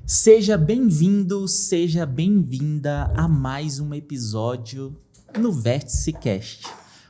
Seja bem-vindo, seja bem-vinda a mais um episódio no Vértice Cast.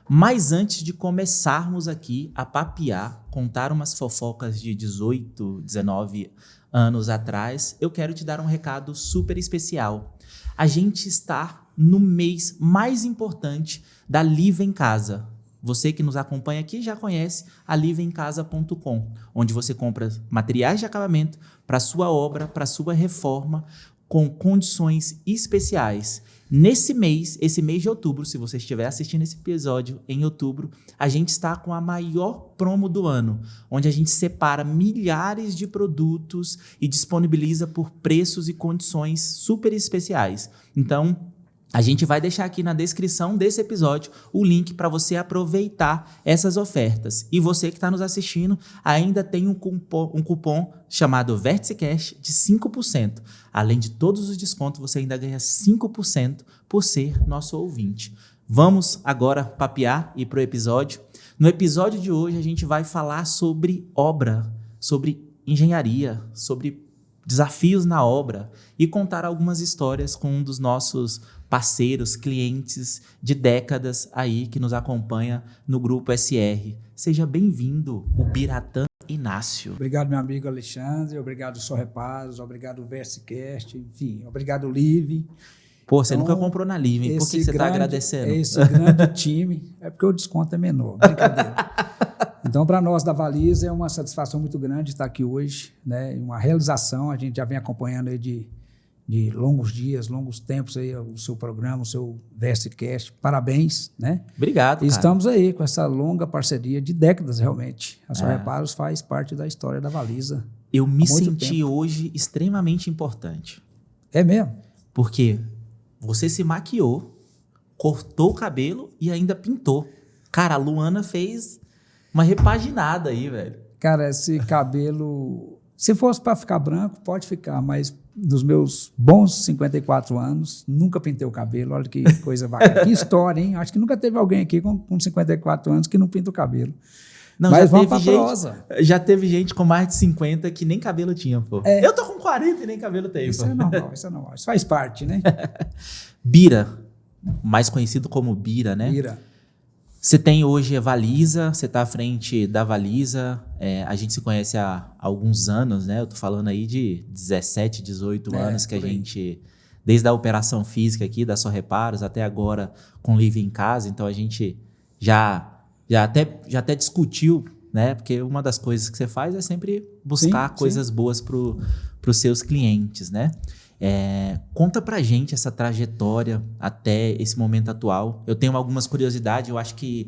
Mas antes de começarmos aqui a papear, contar umas fofocas de 18, 19 anos atrás, eu quero te dar um recado super especial. A gente está no mês mais importante da Live em Casa. Você que nos acompanha aqui já conhece a liveemcasa.com, onde você compra materiais de acabamento para sua obra, para sua reforma, com condições especiais. Nesse mês, esse mês de outubro, se você estiver assistindo esse episódio em outubro, a gente está com a maior promo do ano, onde a gente separa milhares de produtos e disponibiliza por preços e condições super especiais. Então, a gente vai deixar aqui na descrição desse episódio o link para você aproveitar essas ofertas. E você que está nos assistindo ainda tem um cupom chamado VérticeCast de 5%. Além de todos os descontos, você ainda ganha 5% por ser nosso ouvinte. Vamos agora papear e ir para o episódio. No episódio de hoje a gente vai falar sobre obra, sobre engenharia, sobre desafios na obra e contar algumas histórias com um dos nossos parceiros, clientes de décadas aí que nos acompanha no Grupo SR. Seja bem-vindo, o Biratã Inácio. Obrigado, meu amigo Alexandre, obrigado, Só Reparos, obrigado, VerticeCast, enfim, obrigado, Live. Pô, você nunca comprou na Live, hein? Por que você está agradecendo? Esse grande time, é porque o desconto é menor, brincadeira. Então, para nós da Valisa, é uma satisfação muito grande estar aqui hoje, né? Uma realização, a gente já vem acompanhando aí de longos dias, longos tempos aí o seu programa, o seu VerticeCast. Parabéns, né? Obrigado, cara. Estamos aí com essa longa parceria de décadas, realmente. A Só Reparos faz parte da história da Valisa. Eu me senti hoje extremamente importante. É mesmo? Porque você se maquiou, cortou o cabelo e ainda pintou. Cara, a Luana fez uma repaginada aí, velho. Cara, esse cabelo... Se fosse para ficar branco, pode ficar, mas nos meus bons 54 anos, nunca pintei o cabelo. Olha que coisa bacana. Que história, hein? Acho que nunca teve alguém aqui com 54 anos que não pinta o cabelo. Não, mas vamos para a prosa. Já teve gente com mais de 50 que nem cabelo tinha, pô. Eu tô com 40 e nem cabelo tenho, isso pô. É normal, isso é normal. Isso faz parte, né? Bira, mais conhecido como Bira, né? Bira. Você tem hoje a Valisa, você está à frente da Valisa, a gente se conhece há alguns anos, né? Eu tô falando aí de 17, 18 anos que a gente, desde a operação física aqui, da Só Reparos, até agora com Live em Casa, então a gente já até discutiu, né? Porque uma das coisas que você faz é sempre buscar coisas boas para os seus clientes, né? Conta pra gente essa trajetória até esse momento atual. Eu tenho algumas curiosidades, eu acho que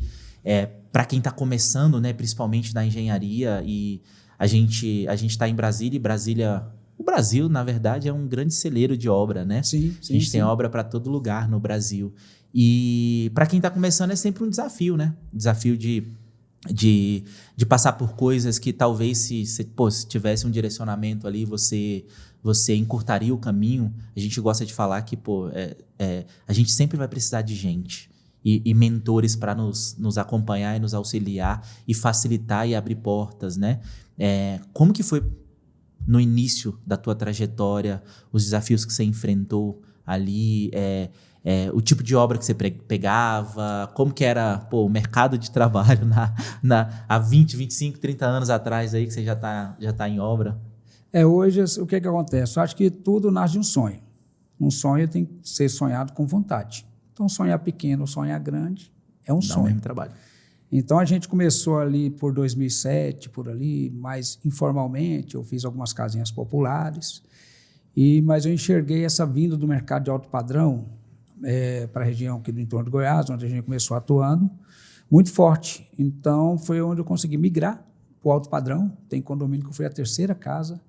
para quem está começando, né, principalmente na engenharia, e a gente está em Brasília, e Brasília, o Brasil, na verdade, é um grande celeiro de obra, né? Sim, a gente tem obra para todo lugar no Brasil. E para quem está começando é sempre um desafio, né? Desafio de passar por coisas que talvez se tivesse um direcionamento ali, você encurtaria o caminho. A gente gosta de falar que a gente sempre vai precisar de gente e mentores para nos acompanhar e nos auxiliar e facilitar e abrir portas, né? Como que foi no início da tua trajetória, os desafios que você enfrentou ali, o tipo de obra que você pegava, como que era o mercado de trabalho há 20, 25, 30 anos atrás aí que você já tá em obra? Hoje, o que acontece? Eu acho que tudo nasce de um sonho. Um sonho tem que ser sonhado com vontade. Então, sonhar pequeno, sonhar grande, é um sonho. Mesmo trabalho. Então, a gente começou ali por 2007, por ali, mais informalmente. Eu fiz algumas casinhas populares, mas eu enxerguei essa vinda do mercado de alto padrão para a região aqui do entorno de Goiás, onde a gente começou atuando, muito forte. Então, foi onde eu consegui migrar para o alto padrão. Tem condomínio que foi a terceira casa.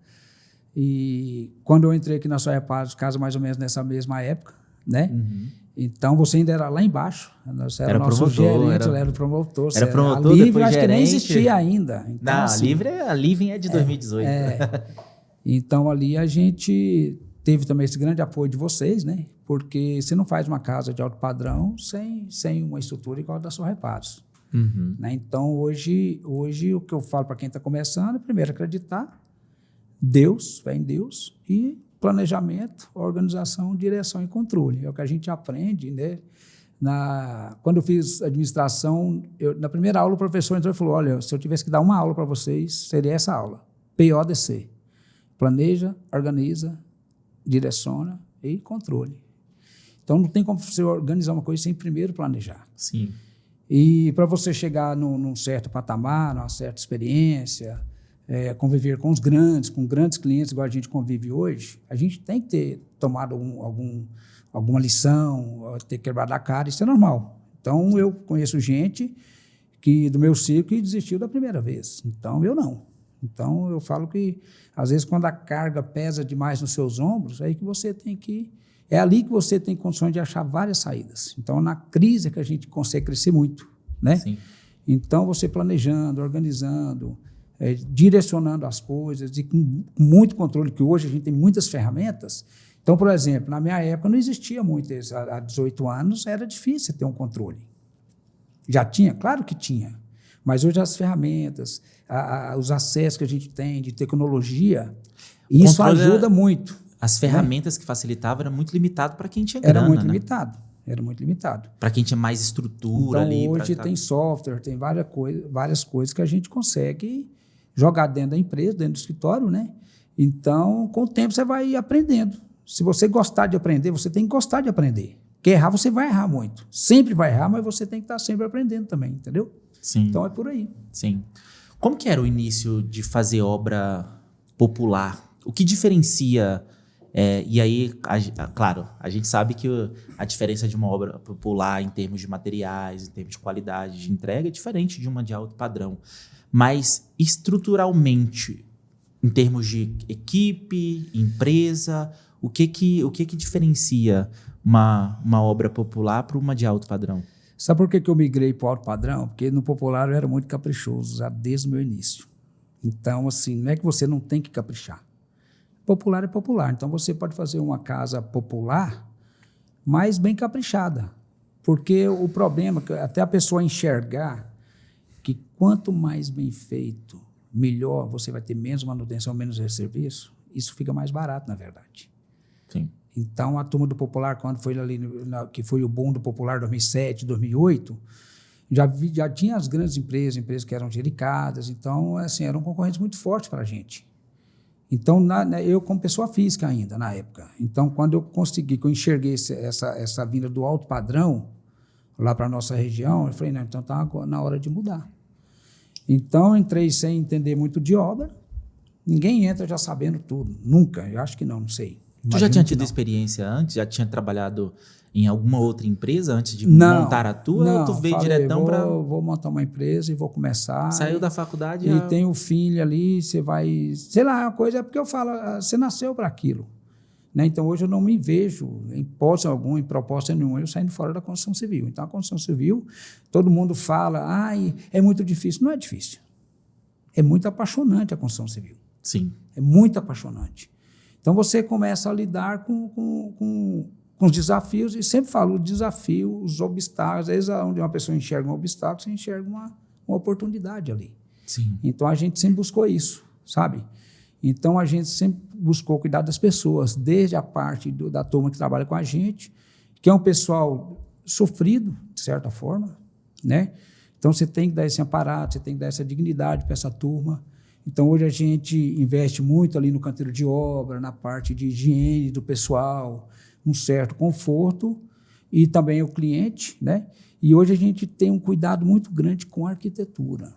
E quando eu entrei aqui na Só Reparos, casa mais ou menos nessa mesma época, né? Uhum. Então, você ainda era lá embaixo. Você era nosso gerente, era o promotor. Era promotor, a Live, depois acho gerente. Que nem existia ainda. Então, não, assim, a Live é de 2018. Então, ali a gente teve também esse grande apoio de vocês, né? Porque você não faz uma casa de alto padrão sem uma estrutura igual a da Só Reparos. Uhum. Né? Então, hoje o que eu falo para quem está começando é, primeiro, acreditar, Deus, fé em Deus, e planejamento, organização, direção e controle. É o que a gente aprende, né? Quando eu fiz administração, na primeira aula o professor entrou e falou, olha, se eu tivesse que dar uma aula para vocês, seria essa aula, PODC. Planeja, organiza, direciona e controle. Então, não tem como você organizar uma coisa sem primeiro planejar. Sim. E para você chegar num certo patamar, numa certa experiência, conviver com os grandes, com grandes clientes, igual a gente convive hoje, a gente tem que ter tomado alguma lição, ter quebrado a cara, isso é normal. Então, eu conheço gente do meu ciclo que desistiu da primeira vez. Então, eu não. Então, eu falo que, às vezes, quando a carga pesa demais nos seus ombros, é ali que você tem condições de achar várias saídas. Então, na crise é que a gente consegue crescer muito, né? Sim. Então, você planejando, organizando, direcionando as coisas e com muito controle, que hoje a gente tem muitas ferramentas. Então, por exemplo, na minha época não existia muito isso. Há 18 anos era difícil ter um controle. Já tinha? Claro que tinha. Mas hoje as ferramentas, os acessos que a gente tem de tecnologia, isso ajuda muito. As ferramentas que facilitavam era muito limitado para quem tinha grana, Era muito limitado. Para quem tinha mais estrutura então, ali. Hoje tem software, tem várias coisas que a gente consegue jogar dentro da empresa, dentro do escritório, né? Então, com o tempo você vai aprendendo. Se você gostar de aprender, você tem que gostar de aprender. Porque errar, você vai errar muito. Sempre vai errar, mas você tem que estar sempre aprendendo também, entendeu? Sim. Então, é por aí. Sim. Como que era o início de fazer obra popular? O que diferencia... e aí, claro, a gente sabe que a diferença de uma obra popular em termos de materiais, em termos de qualidade de entrega é diferente de uma de alto padrão. Mas, estruturalmente, em termos de equipe, empresa, o que diferencia uma obra popular para uma de alto padrão? Sabe por que eu migrei para o alto padrão? Porque no popular eu era muito caprichoso, já desde o meu início. Então, assim, não é que você não tem que caprichar. Popular é popular. Então, você pode fazer uma casa popular, mas bem caprichada. Porque o problema, até a pessoa enxergar que quanto mais bem feito, melhor, você vai ter menos manutenção, menos serviço, isso fica mais barato, na verdade. Sim. Então, a turma do popular, quando foi ali, que foi o boom do popular 2007, 2008, já tinha as grandes empresas que eram jericadas, então, assim, eram concorrentes muito fortes para a gente. Então, eu como pessoa física ainda, na época. Então, quando eu enxerguei essa vinda do alto padrão lá para a nossa região, eu falei, não, então está na hora de mudar. Então, entrei sem entender muito de obra. Ninguém entra já sabendo tudo, nunca. Eu acho que não sei. Tu já tinha tido experiência antes? Já tinha trabalhado em alguma outra empresa antes de montar a tua? Não, ou tu veio diretão para... Vou montar uma empresa e vou começar. Saiu da faculdade e tem um filho ali, você vai... Sei lá, a coisa é porque eu falo, você nasceu para aquilo. Né? Então, hoje eu não me vejo em hipótese alguma, em proposta nenhuma, eu saindo fora da construção civil. Então, a construção civil, todo mundo fala, é muito difícil. Não é difícil. É muito apaixonante a construção civil. Sim. É muito apaixonante. Então, você começa a lidar com os desafios, e sempre falo o desafio, os obstáculos. Às vezes, onde uma pessoa enxerga um obstáculo, você enxerga uma oportunidade ali. Sim. Então, a gente sempre buscou isso, sabe? Então, a gente sempre buscou cuidar das pessoas, desde a parte da turma que trabalha com a gente, que é um pessoal sofrido, de certa forma, né? Então, você tem que dar esse aparato, você tem que dar essa dignidade para essa turma. Então, hoje a gente investe muito ali no canteiro de obra, na parte de higiene do pessoal, um certo conforto e também o cliente, né? E hoje a gente tem um cuidado muito grande com a arquitetura,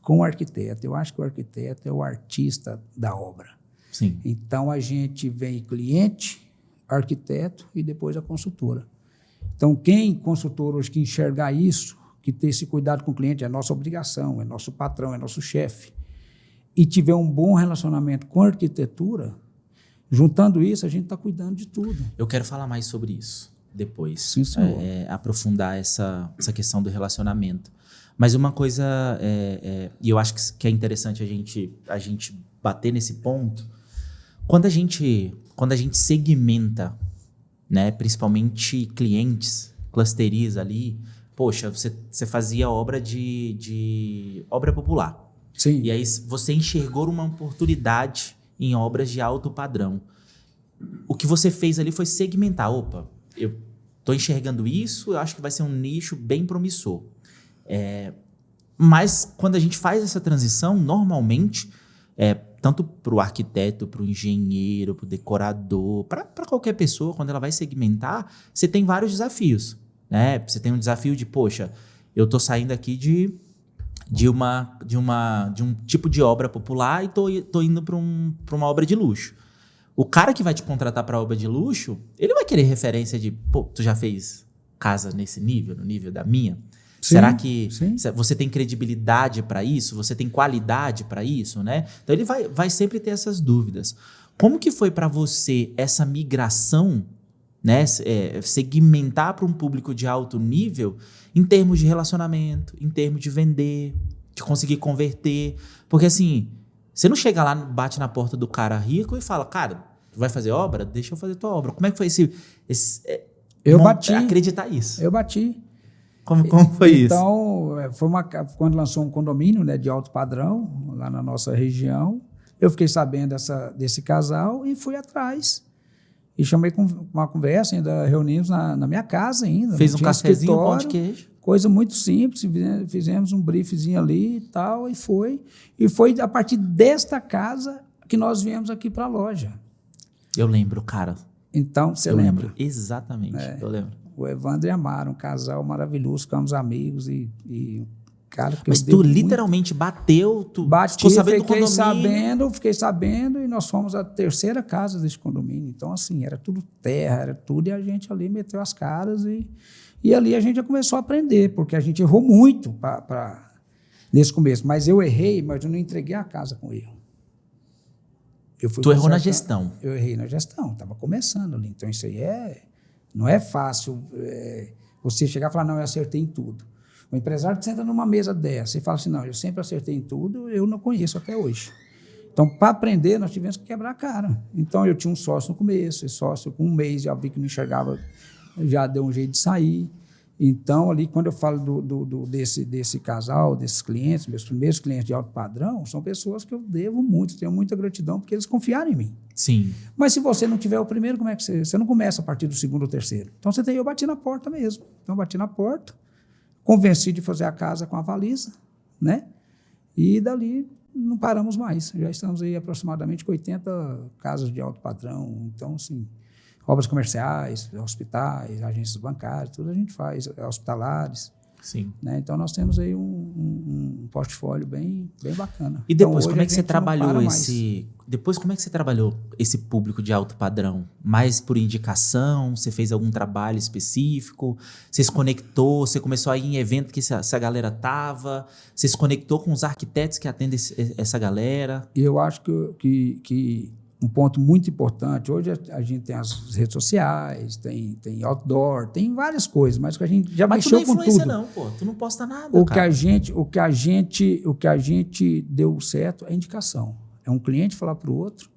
com o arquiteto. Eu acho que o arquiteto é o artista da obra. Sim. Então, a gente vem cliente, arquiteto e depois a consultora. Então, quem consultor hoje que enxergar isso, que ter esse cuidado com o cliente, é nossa obrigação, é nosso patrão, é nosso chefe, e tiver um bom relacionamento com a arquitetura, juntando isso, a gente está cuidando de tudo. Eu quero falar mais sobre isso depois. Sim, senhor. Aprofundar essa questão do relacionamento. Mas uma coisa, e eu acho que é interessante a gente bater nesse ponto, quando a gente segmenta, né, principalmente clientes, clusteriza ali, poxa, você fazia obra de obra popular. Sim. E aí você enxergou uma oportunidade em obras de alto padrão. O que você fez ali foi segmentar. Opa, eu estou enxergando isso, eu acho que vai ser um nicho bem promissor. Mas quando a gente faz essa transição, normalmente, tanto para o arquiteto, para o engenheiro, para o decorador, para qualquer pessoa, quando ela vai segmentar, você tem vários desafios, né? Você tem um desafio de, poxa, eu estou saindo aqui de um tipo de obra popular e tô indo para uma obra de luxo. O cara que vai te contratar para obra de luxo, ele vai querer referência de, pô, tu já fez casa nesse nível, no nível da minha? Sim, Será que sim. você tem credibilidade para isso? Você tem qualidade para isso, né? Então ele vai sempre ter essas dúvidas. Como que foi para você essa migração, né? Segmentar para um público de alto nível em termos de relacionamento, em termos de vender, de conseguir converter? Porque assim, você não chega lá, bate na porta do cara rico e fala, cara, tu vai fazer obra? Deixa eu fazer tua obra. Como é que foi acreditar isso? Eu bati. Como foi isso? Então, quando lançou um condomínio, né, de alto padrão, lá na nossa região, eu fiquei sabendo desse casal e fui atrás. E chamei com uma conversa, ainda reunimos na minha casa ainda. Fez um cafezinho, um pão de queijo. Coisa muito simples, fizemos um briefzinho ali e tal, e foi. E foi a partir desta casa que nós viemos aqui para a loja. Eu lembro, cara. Então, você lembra? Lembro. Exatamente, eu lembro. O Evandro e a Mara, um casal maravilhoso, ficamos amigos e cara, que mas tu literalmente bateu, ficou sabendo do condomínio? Fiquei sabendo e nós fomos a terceira casa desse condomínio. Então, assim, era tudo terra, era tudo, e a gente ali meteu as caras e ali a gente já começou a aprender, porque a gente errou muito nesse começo. Mas eu errei, mas eu não entreguei a casa com erro. Tu errou na gestão? Eu errei na gestão, estava começando ali. Então, isso aí não é fácil você chegar e falar, não, eu acertei em tudo. O empresário que senta numa mesa dessa e fala assim, não, eu sempre acertei em tudo, eu não conheço até hoje. Então, para aprender, nós tivemos que quebrar a cara. Então, eu tinha um sócio no começo, esse sócio com um mês já vi que não enxergava, já deu um jeito de sair. Então, ali, quando eu falo desse casal, desses clientes, meus primeiros clientes de alto padrão, são pessoas que eu devo muito, tenho muita gratidão, porque eles confiaram em mim. Sim. Mas se você não tiver o primeiro, como é que você não começa a partir do segundo ou terceiro? Então, eu bati na porta mesmo. Então, eu bati na porta, convenci de fazer a casa com a avaliza, né? E dali não paramos mais. Já estamos aí aproximadamente com 80 casas de alto padrão. Então, assim, obras comerciais, hospitais, agências bancárias, tudo a gente faz, hospitalares. Sim. Né? Então, nós temos aí um portfólio bem bacana. E depois, então, como é que você trabalhou Depois, como é que você trabalhou esse público de alto padrão? Mais por indicação? Você fez algum trabalho específico? Você se conectou? Você começou a ir em evento que essa galera tava? Você se conectou com os arquitetos que atendem essa galera? Eu acho que um ponto muito importante, hoje a gente tem as redes sociais, tem outdoor, tem várias coisas, mas que a gente já mexeu com tudo. Mas tu não é influência não, pô. Tu não posta nada, o cara. Que a gente deu certo é indicação. É um cliente falar para o outro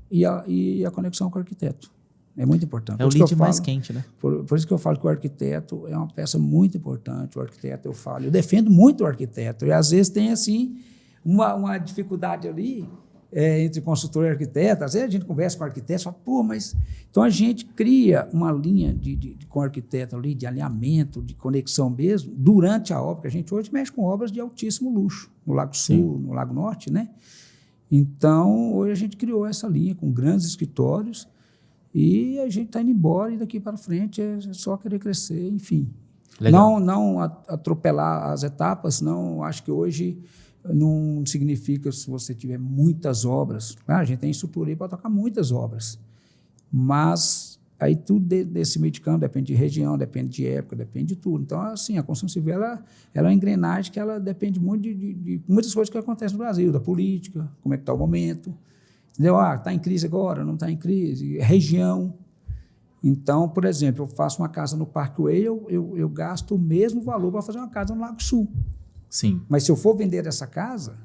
e a conexão com o arquiteto. É muito importante. É o lead mais quente, né? Por isso que eu falo que o arquiteto é uma peça muito importante. O arquiteto, eu defendo muito o arquiteto. E às vezes tem, assim, uma dificuldade ali entre consultor e arquiteto. Às vezes a gente conversa com o arquiteto e fala, pô, mas... Então a gente cria uma linha com o arquiteto ali, de alinhamento, de conexão mesmo, durante a obra. A gente hoje mexe com obras de altíssimo luxo, no Lago Sul, no Lago Norte, né? Então, hoje a gente criou essa linha com grandes escritórios e a gente está indo embora e daqui para frente é só querer crescer, enfim. Legal. Não atropelar as etapas, não. Acho que hoje não significa se você tiver muitas obras. A gente tem estrutura aí para tocar muitas obras, mas aí tudo desse meio de campo depende de região, depende de época, depende de tudo. Então, assim, a construção civil ela é uma engrenagem que ela depende muito de muitas coisas que acontecem no Brasil, da política, como é que está o momento. Entendeu? Está em crise agora, não está em crise, região. Então, por exemplo, eu faço uma casa no Parkway, eu gasto o mesmo valor para fazer uma casa no Lago Sul. Sim. Mas se eu for vender essa casa,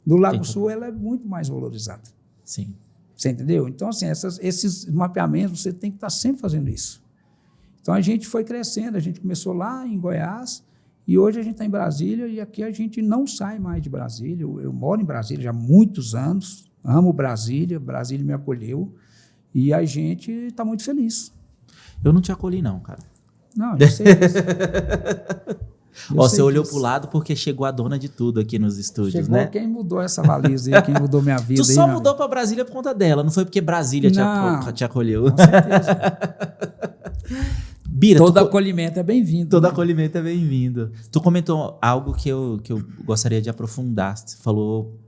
no Lago Sul ela é muito mais valorizada. Sim. Você entendeu? Então, assim, esses mapeamentos, você tem que estar sempre fazendo isso. Então, a gente foi crescendo, a gente começou lá em Goiás e hoje a gente está em Brasília e aqui a gente não sai mais de Brasília. Eu moro em Brasília já há muitos anos, Amo Brasília, Brasília me acolheu e a gente está muito feliz. Eu não te acolhi não, cara. Não, eu sei disso. Você olhou pro lado porque chegou a dona de tudo aqui nos estúdios, chegou, né? Quem mudou essa valisa aí, quem mudou minha vida. Tu só mudou pra Brasília por conta dela, não foi porque Brasília te acolheu. Com certeza. Bira, todo acolhimento é bem-vindo. Todo acolhimento é bem-vindo. Tu comentou algo que eu gostaria de aprofundar. Você falou,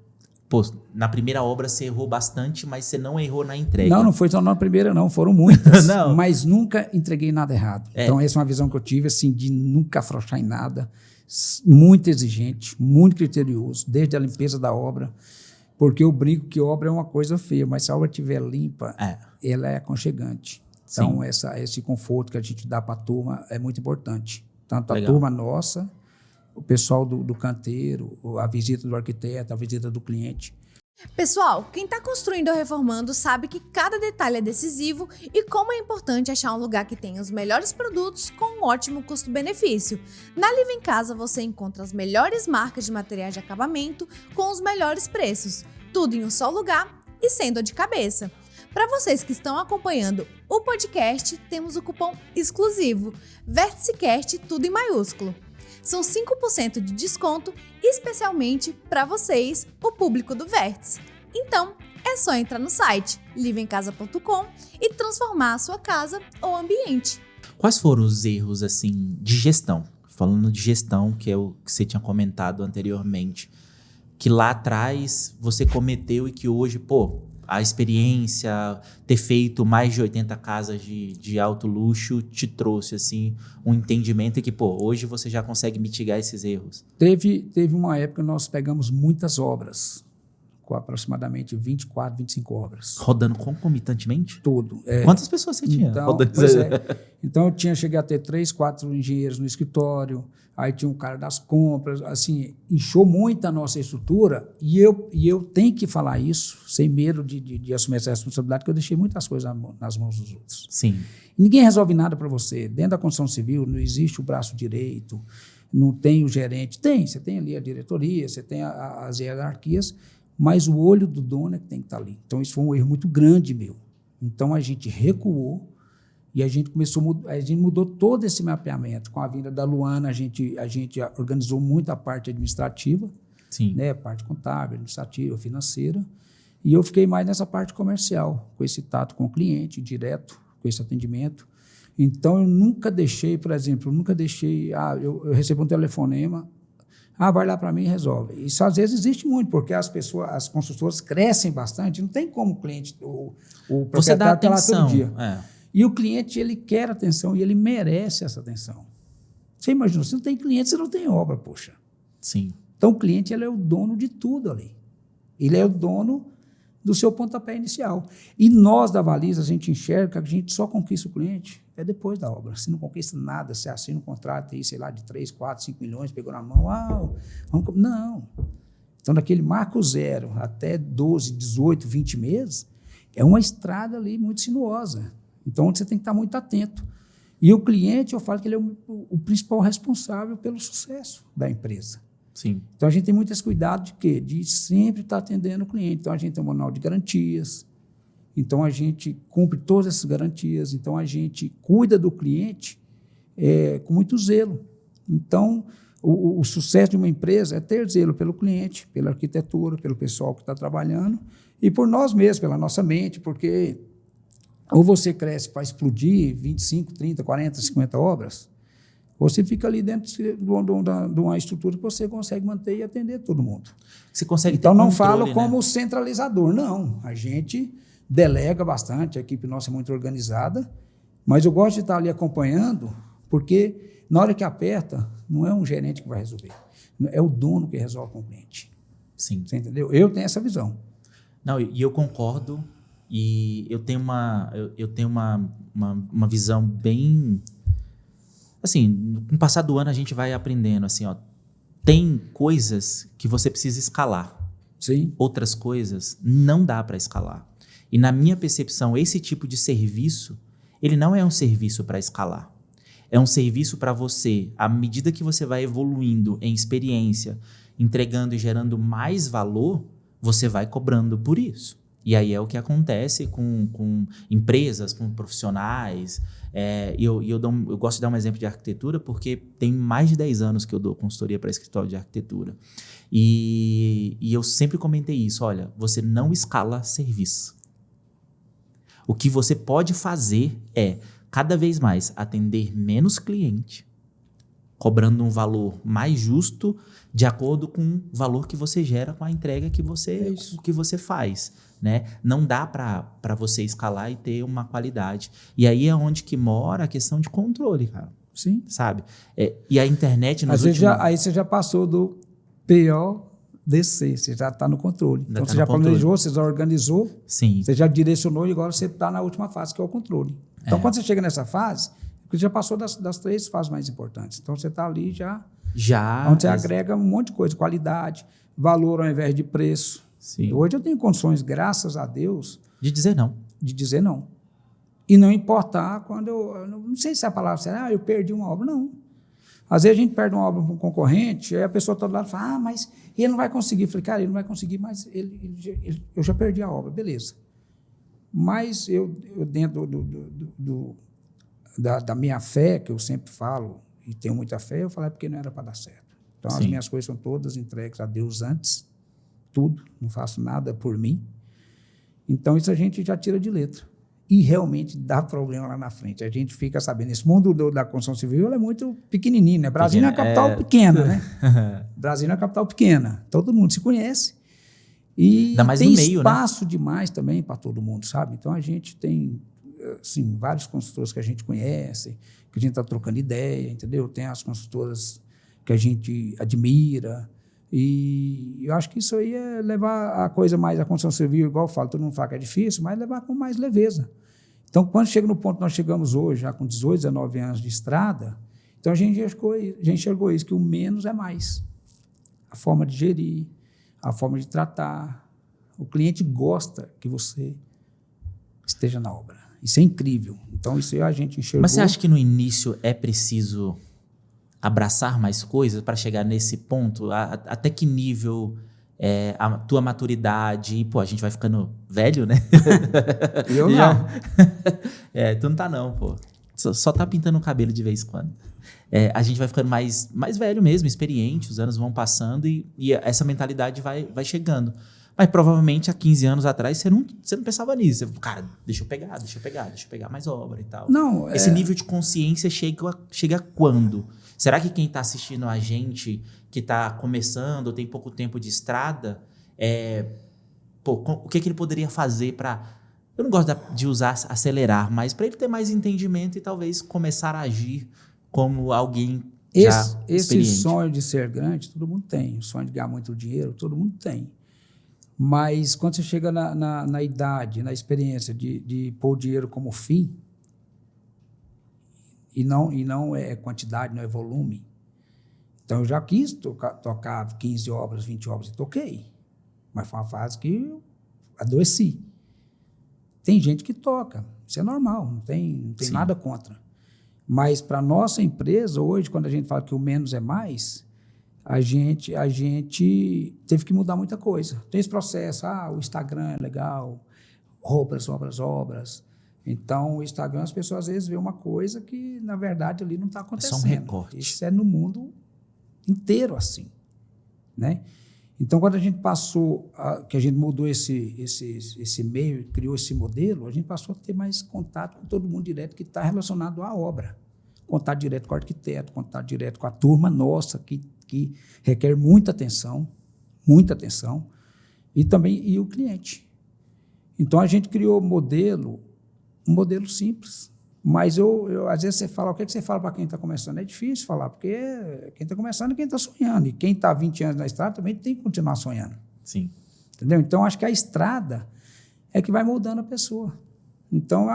pô, na primeira obra você errou bastante, mas você não errou na entrega. Não foi só na primeira, não. Foram muitas. Não. Mas nunca entreguei nada errado. Então, essa é uma visão que eu tive, assim, de nunca afrouxar em nada. Muito exigente, muito criterioso, desde a limpeza da obra. Porque eu brinco que obra é uma coisa feia, mas se a obra estiver limpa, ela é aconchegante. Então, esse conforto que a gente dá para a turma é muito importante. Tanto a turma nossa, o pessoal do canteiro, a visita do arquiteto, a visita do cliente. Pessoal, quem está construindo ou reformando sabe que cada detalhe é decisivo e como é importante achar um lugar que tenha os melhores produtos com um ótimo custo-benefício. Na Live em Casa você encontra as melhores marcas de materiais de acabamento com os melhores preços. Tudo em um só lugar e sem dor de cabeça. Para vocês que estão acompanhando o podcast, temos o cupom exclusivo VérticeCast, tudo em maiúsculo. São 5% de desconto, especialmente para vocês, o público do Vértice. Então, é só entrar no site liveemcasa.com e transformar a sua casa ou ambiente. Quais foram os erros, assim, de gestão? Falando de gestão, que é o que você tinha comentado anteriormente, que lá atrás você cometeu e que hoje, pô, a experiência, ter feito mais de 80 casas de alto luxo te trouxe, assim, um entendimento e que, pô, hoje você já consegue mitigar esses erros. Teve uma época que nós pegamos muitas obras, com aproximadamente 24, 25 obras. Rodando concomitantemente? Tudo. Quantas pessoas você tinha? Então, eu cheguei a ter 3, 4 engenheiros no escritório, aí tinha um cara das compras, assim, inchou muito a nossa estrutura e eu tenho que falar isso, sem medo de assumir essa responsabilidade, porque eu deixei muitas coisas nas mãos dos outros. Sim. Ninguém resolve nada para você. Dentro da construção civil não existe o braço direito, não tem o gerente. Você tem ali a diretoria, você tem as hierarquias, mas o olho do dono é que tem que estar ali. Então, isso foi um erro muito grande meu. Então, a gente recuou e a gente mudou todo esse mapeamento. Com a vinda da Luana, a gente organizou muito a parte administrativa, né? A parte contábil, administrativa, financeira, e eu fiquei mais nessa parte comercial, com esse tato com o cliente, direto, com esse atendimento. Então, eu nunca deixei, por exemplo, eu recebo um telefonema, vai lá para mim e resolve. Isso às vezes existe muito, porque as construtoras crescem bastante, não tem como o cliente, o proprietário está lá todo dia. E o cliente, ele quer atenção e ele merece essa atenção. Você imagina, se não tem cliente, você não tem obra, poxa. Sim. Então, o cliente, ele é o dono de tudo ali. Ele é o dono do seu pontapé inicial. E nós, da Valisa, a gente enxerga que a gente só conquista o cliente depois da obra. Se não conquista nada, você assina um contrato aí, sei lá, de 3, 4, 5 milhões, pegou na mão, não. Então, daquele marco zero até 12, 18, 20 meses, é uma estrada ali muito sinuosa. Então, você tem que estar muito atento. E o cliente, eu falo que ele é o principal responsável pelo sucesso da empresa. Sim. Então, a gente tem muito esse cuidado de quê? De sempre estar atendendo o cliente. Então, a gente tem um manual de garantias. Então, a gente cumpre todas essas garantias. Então, a gente cuida do cliente com muito zelo. Então, o sucesso de uma empresa é ter zelo pelo cliente, pela arquitetura, pelo pessoal que está trabalhando e por nós mesmos, pela nossa mente, porque ou você cresce para explodir 25, 30, 40, 50 obras, ou você fica ali dentro de uma estrutura que você consegue manter e atender todo mundo. Você consegue então, ter não controle, falo como centralizador, não. A gente delega bastante, a equipe nossa é muito organizada, mas eu gosto de estar ali acompanhando, porque na hora que aperta, não é um gerente que vai resolver, é o dono que resolve com o cliente. Sim. Você entendeu? Eu tenho essa visão. Não, e eu concordo, e eu tenho uma visão bem... Assim, com o passar do ano a gente vai aprendendo, assim, ó, tem coisas que você precisa escalar. Sim. Outras coisas não dá para escalar. E na minha percepção, esse tipo de serviço, ele não é um serviço para escalar. É um serviço para você, à medida que você vai evoluindo em experiência, entregando e gerando mais valor, você vai cobrando por isso. E aí é o que acontece com empresas, com profissionais. Eu gosto de dar um exemplo de arquitetura porque tem mais de 10 anos que eu dou consultoria para escritório de arquitetura. E eu sempre comentei isso, olha, você não escala serviço. O que você pode fazer é, cada vez mais, atender menos cliente, cobrando um valor mais justo de acordo com o valor que você gera com a entrega que você faz, né? Não dá para você escalar e ter uma qualidade. E aí é onde que mora a questão de controle, cara. Sim. Sabe? E a internet... Aí você já passou do PODC, você já está no controle. Então você já planejou, você já organizou, sim, você já direcionou e agora você está na última fase, que é o controle. Então quando você chega nessa fase, você já passou das 3 fases mais importantes. Então você está ali já onde você agrega um monte de coisa, qualidade, valor ao invés de preço. Sim. Hoje eu tenho condições, graças a Deus... De dizer não. E não importar quando eu não sei se a palavra será, eu perdi uma obra, não. Às vezes a gente perde uma obra para um concorrente, aí a pessoa todo lado fala, mas ele não vai conseguir. Eu falei, cara, ele não vai conseguir, mas eu já perdi a obra, beleza. Mas eu dentro da minha fé, que eu sempre falo, e tenho muita fé, eu falei porque não era para dar certo. Então, as minhas coisas são todas entregues a Deus antes, tudo, não faço nada por mim. Então, isso a gente já tira de letra. E realmente dá problema lá na frente. A gente fica sabendo, esse mundo da construção civil é muito pequenininho, né? Brasília é uma capital pequena, né? Brasília é uma capital pequena, todo mundo se conhece. E tem espaço demais também para todo mundo, sabe? Então, a gente tem assim, vários consultores que a gente conhece, que a gente está trocando ideia, entendeu? Tem as consultoras que a gente admira, e eu acho que isso aí é levar a coisa mais, a construção civil, igual eu falo, todo mundo fala que é difícil, mas levar com mais leveza. Então, quando chega no ponto que nós chegamos hoje, já com 18, 19 anos de estrada, então a gente enxergou isso, que o menos é mais. A forma de gerir, a forma de tratar. O cliente gosta que você esteja na obra. Isso é incrível. Então, isso aí a gente enxergou. Mas você acha que no início é preciso abraçar mais coisas para chegar nesse ponto? Até que nível a tua maturidade? E, pô, a gente vai ficando velho, né? Eu não. Tu não tá não, pô. Só tá pintando o cabelo de vez em quando. A gente vai ficando mais velho mesmo, experiente, os anos vão passando e essa mentalidade vai chegando. Mas provavelmente há 15 anos atrás você não pensava nisso. Você, cara, deixa eu pegar mais obra e tal. Não, esse nível de consciência chega quando? Será que quem está assistindo a gente, que está começando, tem pouco tempo de estrada, o que ele poderia fazer para... Eu não gosto de usar acelerar, mas para ele ter mais entendimento e talvez começar a agir como alguém já experiente. Esse sonho de ser grande, todo mundo tem. O sonho de ganhar muito dinheiro, todo mundo tem. Mas quando você chega na idade, na experiência de pôr o dinheiro como fim, e não é quantidade, não é volume. Então, eu já quis tocar 15 obras, 20 obras, e toquei. Mas foi uma fase que eu adoeci. Tem gente que toca, isso é normal, não tem nada contra. Mas para a nossa empresa, hoje, quando a gente fala que o menos é mais... A gente teve que mudar muita coisa. Tem esse processo, o Instagram é legal, obras. Então, o Instagram, as pessoas às vezes vê uma coisa que, na verdade, ali não está acontecendo. É só um recorte. Isso é no mundo inteiro assim, né? Então, quando a gente passou, que a gente mudou esse meio, criou esse modelo, a gente passou a ter mais contato com todo mundo direto que está relacionado à obra. Contato direto com o arquiteto, contato direto com a turma nossa, que requer muita atenção, e o cliente. Então, a gente criou um modelo simples, mas às vezes você fala, o que você fala para quem está começando? É difícil falar, porque quem está começando é quem está sonhando, e quem está 20 anos na estrada também tem que continuar sonhando. Sim. Entendeu? Então, acho que a estrada é que vai moldando a pessoa. Então,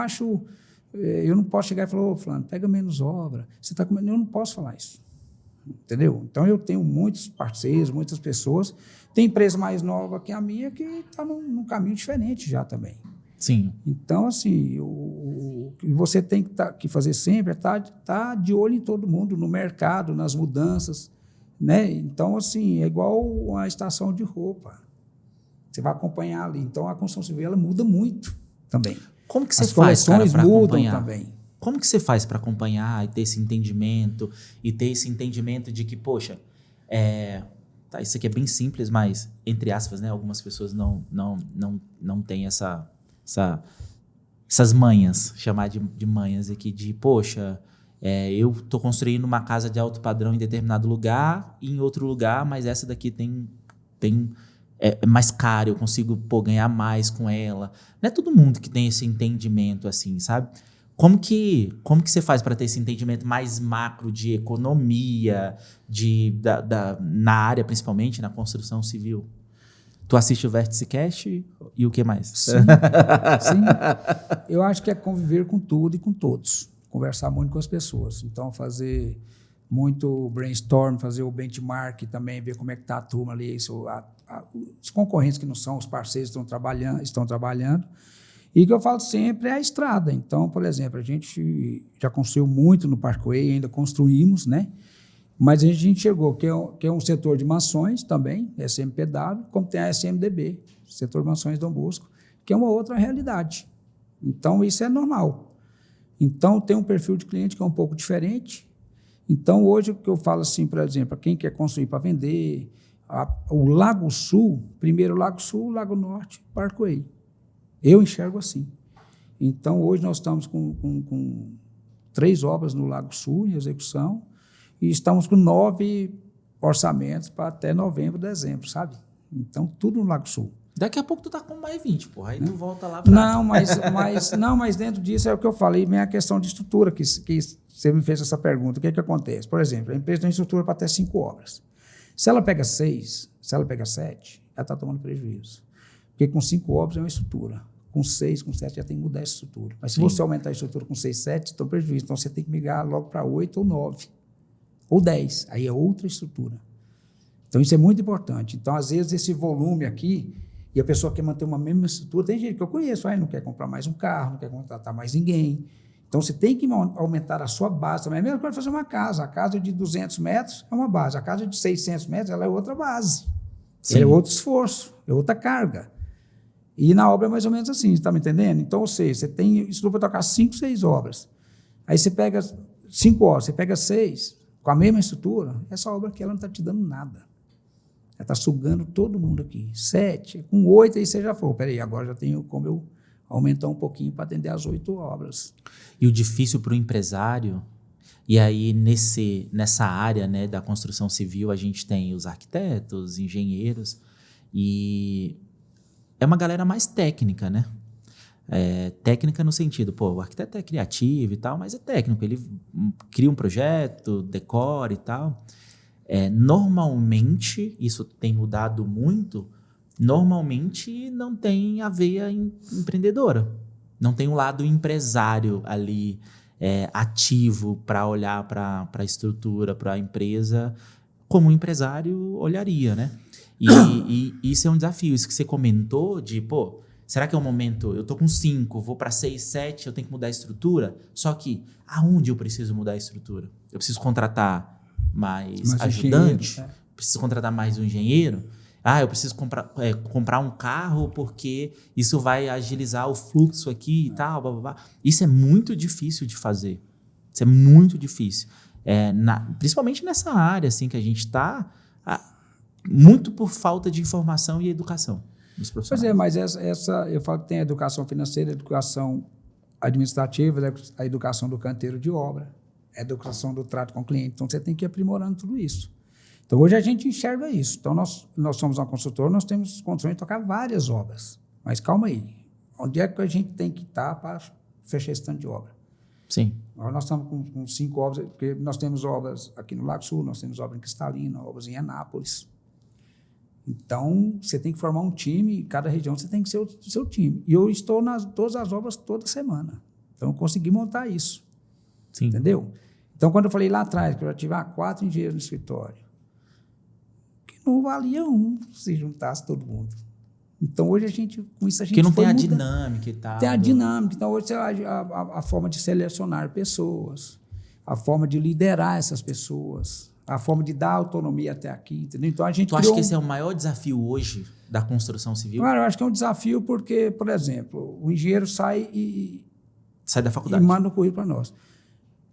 eu não posso chegar e falar, fulano, pega menos obra, você está comendo, eu não posso falar isso. Entendeu? Então, eu tenho muitos parceiros, muitas pessoas. Tem empresa mais nova que a minha que está num caminho diferente já também. Sim. Então, assim, o que você tem que fazer sempre é estar de olho em todo mundo, no mercado, nas mudanças, né? Então, assim, é igual uma estação de roupa. Você vai acompanhar ali. Então, a construção civil ela muda muito também. Como que você As faz, cara, coleções para mudam acompanhar? também. Como que você faz para acompanhar e ter esse entendimento? E ter esse entendimento de que, poxa, tá, isso aqui é bem simples, mas, entre aspas, né, algumas pessoas não têm essas manhas, chamar de manhas aqui, de, poxa, eu estou construindo uma casa de alto padrão em determinado lugar e em outro lugar, mas essa daqui é mais cara, eu consigo ganhar mais com ela. Não é todo mundo que tem esse entendimento assim, sabe? Como que você faz para ter esse entendimento mais macro de economia, na área, principalmente, na construção civil? Tu assiste o Vértice Cast e o que mais? Sim. Eu acho que é conviver com tudo e com todos. Conversar muito com as pessoas. Então, fazer muito brainstorm, fazer o benchmark também, ver como é que está a turma ali, os concorrentes que não são, os parceiros estão trabalhando. E o que eu falo sempre é a estrada. Então, por exemplo, a gente já construiu muito no Parkway, ainda construímos, né? Mas a gente chegou, que é um setor de mansões também, SMPW, como tem a SMDB, setor de mansões Dom Bosco, que é uma outra realidade. Então, isso é normal. Então, tem um perfil de cliente que é um pouco diferente. Então, hoje, o que eu falo assim, por exemplo, para quem quer construir para vender, o Lago Sul, primeiro Lago Sul, Lago Norte, Parkway. Eu enxergo assim. Então, hoje nós estamos com 3 obras no Lago Sul em execução e estamos com 9 orçamentos para até novembro, dezembro, sabe? Então, tudo no Lago Sul. Daqui a pouco tu tá com mais 20, porra. Aí tu volta lá pra... mas dentro disso é o que eu falei, vem a questão de estrutura, que você me fez essa pergunta. O que é que acontece? Por exemplo, a empresa tem estrutura para até 5 obras. Se ela pega 6, se ela pega 7, ela está tomando prejuízo. Porque com 5 obras é uma estrutura. Com 6, com 7 já tem que mudar essa estrutura. Mas se você aumentar a estrutura com 6, 7, você tem prejuízo. Então você tem que migrar logo para 8 ou 9. Ou 10. Aí é outra estrutura. Então isso é muito importante. Então, às vezes, esse volume aqui, e a pessoa quer manter uma mesma estrutura, tem gente que eu conheço, não quer comprar mais um carro, não quer contratar mais ninguém. Então você tem que aumentar a sua base também. É a mesma coisa fazer uma casa. A casa de 200 metros é uma base. A casa de 600 metros ela é outra base. É outro esforço, é outra carga. E na obra é mais ou menos assim, você está me entendendo? Então, ou seja, você tem estrutura para tocar 5, 6 obras. Aí você pega 5 obras, você pega 6, com a mesma estrutura, essa obra aqui ela não está te dando nada. Ela está sugando todo mundo aqui. 7, com 8 aí você já falou, peraí, agora já tenho como eu aumentar um pouquinho para atender as 8 obras. E o difícil para o empresário, e aí nessa área, né, da construção civil, a gente tem os arquitetos, engenheiros, e é uma galera mais técnica, né? Técnica no sentido, o arquiteto é criativo e tal, mas é técnico, ele cria um projeto, decora e tal. Normalmente, isso tem mudado muito, normalmente não tem a veia empreendedora, não tem um lado empresário ali ativo para olhar para a estrutura, para a empresa, como um empresário olharia, né? E isso é um desafio, isso que você comentou de, será que é um momento, eu tô com 5, vou para 6, 7, eu tenho que mudar a estrutura? Só que, aonde eu preciso mudar a estrutura? Eu preciso contratar mais ajudante? Preciso contratar mais um engenheiro? Eu preciso comprar um carro porque isso vai agilizar o fluxo aqui e tal, blá, blá, blá. Isso é muito difícil de fazer. Isso é muito difícil. Principalmente nessa área assim, que a gente está... muito por falta de informação e educação dos profissionais. Pois mas eu falo que tem a educação financeira, a educação administrativa, a educação do canteiro de obra, a educação do trato com o cliente. Então, você tem que ir aprimorando tudo isso. Então, hoje a gente enxerga isso. Então, nós somos uma construtora, nós temos condições de tocar várias obras. Mas calma aí, onde é que a gente tem que estar para fechar esse tanto de obra? Sim. Agora nós estamos com 5 obras, porque nós temos obras aqui no Lago Sul, nós temos obras em Cristalina, obras em Anápolis. Então, você tem que formar um time, cada região você tem que ser o seu time. E eu estou nas todas as obras toda semana. Então, eu consegui montar isso. Sim. Entendeu? Então, quando eu falei lá atrás, que eu já tive 4 engenheiros no escritório, que não valia um se juntasse todo mundo. Então, hoje com isso a gente porque não tem a mudando. dinâmica e tal. Tem a dinâmica. Então, hoje a forma de selecionar pessoas, a forma de liderar essas pessoas, a forma de dar autonomia até aqui, entendeu? Então a gente Tu acha que esse é o maior desafio hoje da construção civil? Claro, eu acho que é um desafio porque, por exemplo, o engenheiro sai e Sai da faculdade. e manda o currículo para nós.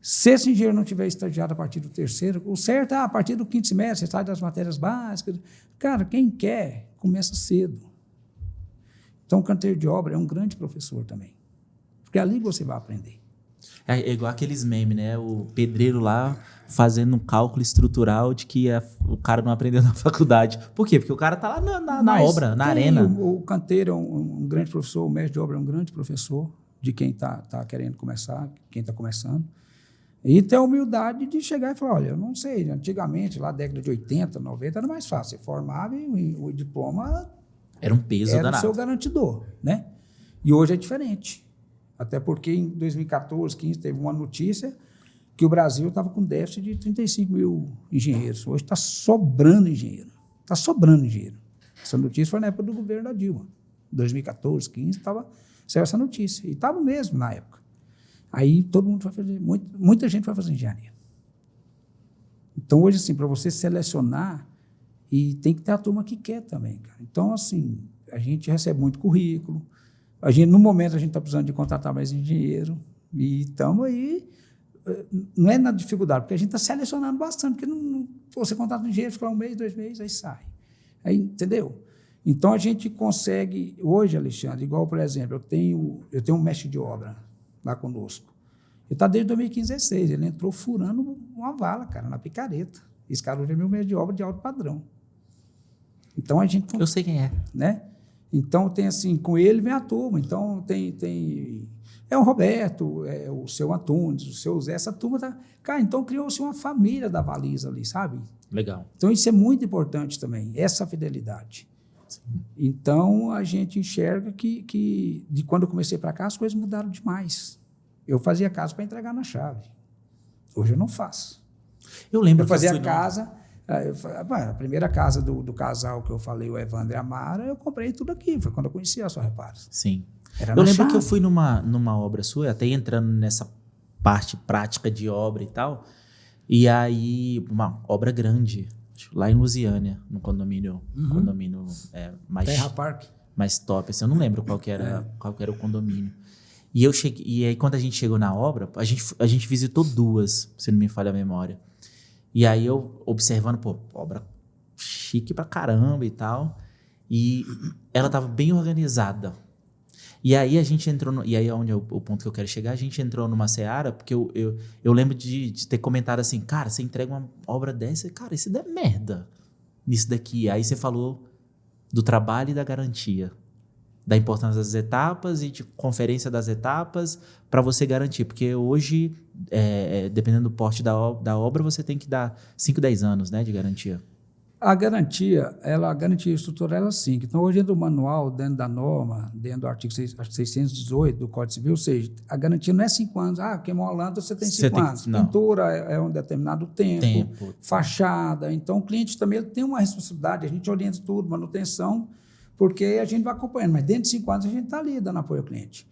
Se esse engenheiro não tiver estagiado a partir do terceiro, o certo é a partir do quinto semestre, você sai das matérias básicas. Cara, quem quer, começa cedo. Então, o canteiro de obra é um grande professor também. Porque é ali que você vai aprender. É igual aqueles memes, né? O pedreiro lá fazendo um cálculo estrutural de que o cara não aprendeu na faculdade. Por quê? Porque o cara tá lá na obra, na arena. O canteiro é um grande professor, o mestre de obra é um grande professor de quem está querendo começar, quem está começando. E ter a humildade de chegar e falar, olha, eu não sei, antigamente, lá década de 80, 90, era mais fácil. Você formava e o diploma era um peso era danado. o seu garantidor, né? E hoje é diferente. Até porque em 2014, 15, teve uma notícia que o Brasil estava com déficit de 35 mil engenheiros. Hoje está sobrando engenheiro. Está sobrando engenheiro. Essa notícia foi na época do governo da Dilma. Em 2014, 15, saiu essa notícia. E estava mesmo na época. Aí todo mundo vai fazer, muita gente vai fazer engenharia. Então, hoje, assim, para você selecionar, e tem que ter a turma que quer também, cara. Então, assim, a gente recebe muito currículo. No momento, a gente está precisando de contratar mais engenheiro. E estamos aí, não é na dificuldade, porque a gente está selecionando bastante, porque você contrata um engenheiro, fica lá 1 mês, 2 meses, aí sai. Aí, entendeu? Então, a gente consegue, hoje, Alexandre, igual, por exemplo, eu tenho um mestre de obra lá conosco. Ele está desde 2015, 2016. Ele entrou furando uma vala, cara, na picareta. Esse cara hoje é meu mestre de obra de alto padrão. Então, a gente... Eu sei quem é. Né? Então, tem assim, com ele vem a turma. Então, tem é o Roberto, é o seu Antunes, o seu Zé, essa turma tá... Cara, então criou-se uma família da Baliza ali, sabe? Legal. Então, isso é muito importante também, essa fidelidade. Sim. Então, a gente enxerga que de quando eu comecei para cá, as coisas mudaram demais. Eu fazia casa para entregar na chave. Hoje eu não faço. Eu fazia casa... A primeira casa do casal que eu falei, o Evandro e a Mara, eu comprei tudo aqui. Foi quando eu conheci a Só Reparos. Sim. Era eu lembro chave. que eu fui numa obra sua, até entrando nessa parte prática de obra e tal, e aí uma obra grande, lá em Lusiânia, no condomínio, condomínio mais... Terra Park. Mais top, assim, eu não lembro qual que era o condomínio. E eu cheguei, e aí quando a gente chegou na obra, a gente visitou 2, se não me falha a memória. E aí eu observando, obra chique pra caramba e tal. E ela tava bem organizada. E aí a gente entrou, e aí é onde é o ponto que eu quero chegar, a gente entrou numa seara, porque eu lembro de ter comentado assim, cara, você entrega uma obra dessa, cara, isso é merda nisso daqui. Aí você falou do trabalho e da garantia, da importância das etapas e de conferência das etapas para você garantir, porque hoje, dependendo do porte da obra, você tem que dar 5, 10 anos, né, de garantia. A garantia estrutural, ela sim. Então, hoje, dentro do manual, dentro da norma, dentro do artigo 618 do Código Civil, ou seja, a garantia não é 5 anos. Queimou a lâmpada, você tem 5 anos. Não. Pintura é um determinado tempo. Fachada. Então, o cliente também ele tem uma responsabilidade. A gente orienta tudo, manutenção, porque a gente vai acompanhando. Mas dentro de 5 anos, a gente está ali dando apoio ao cliente.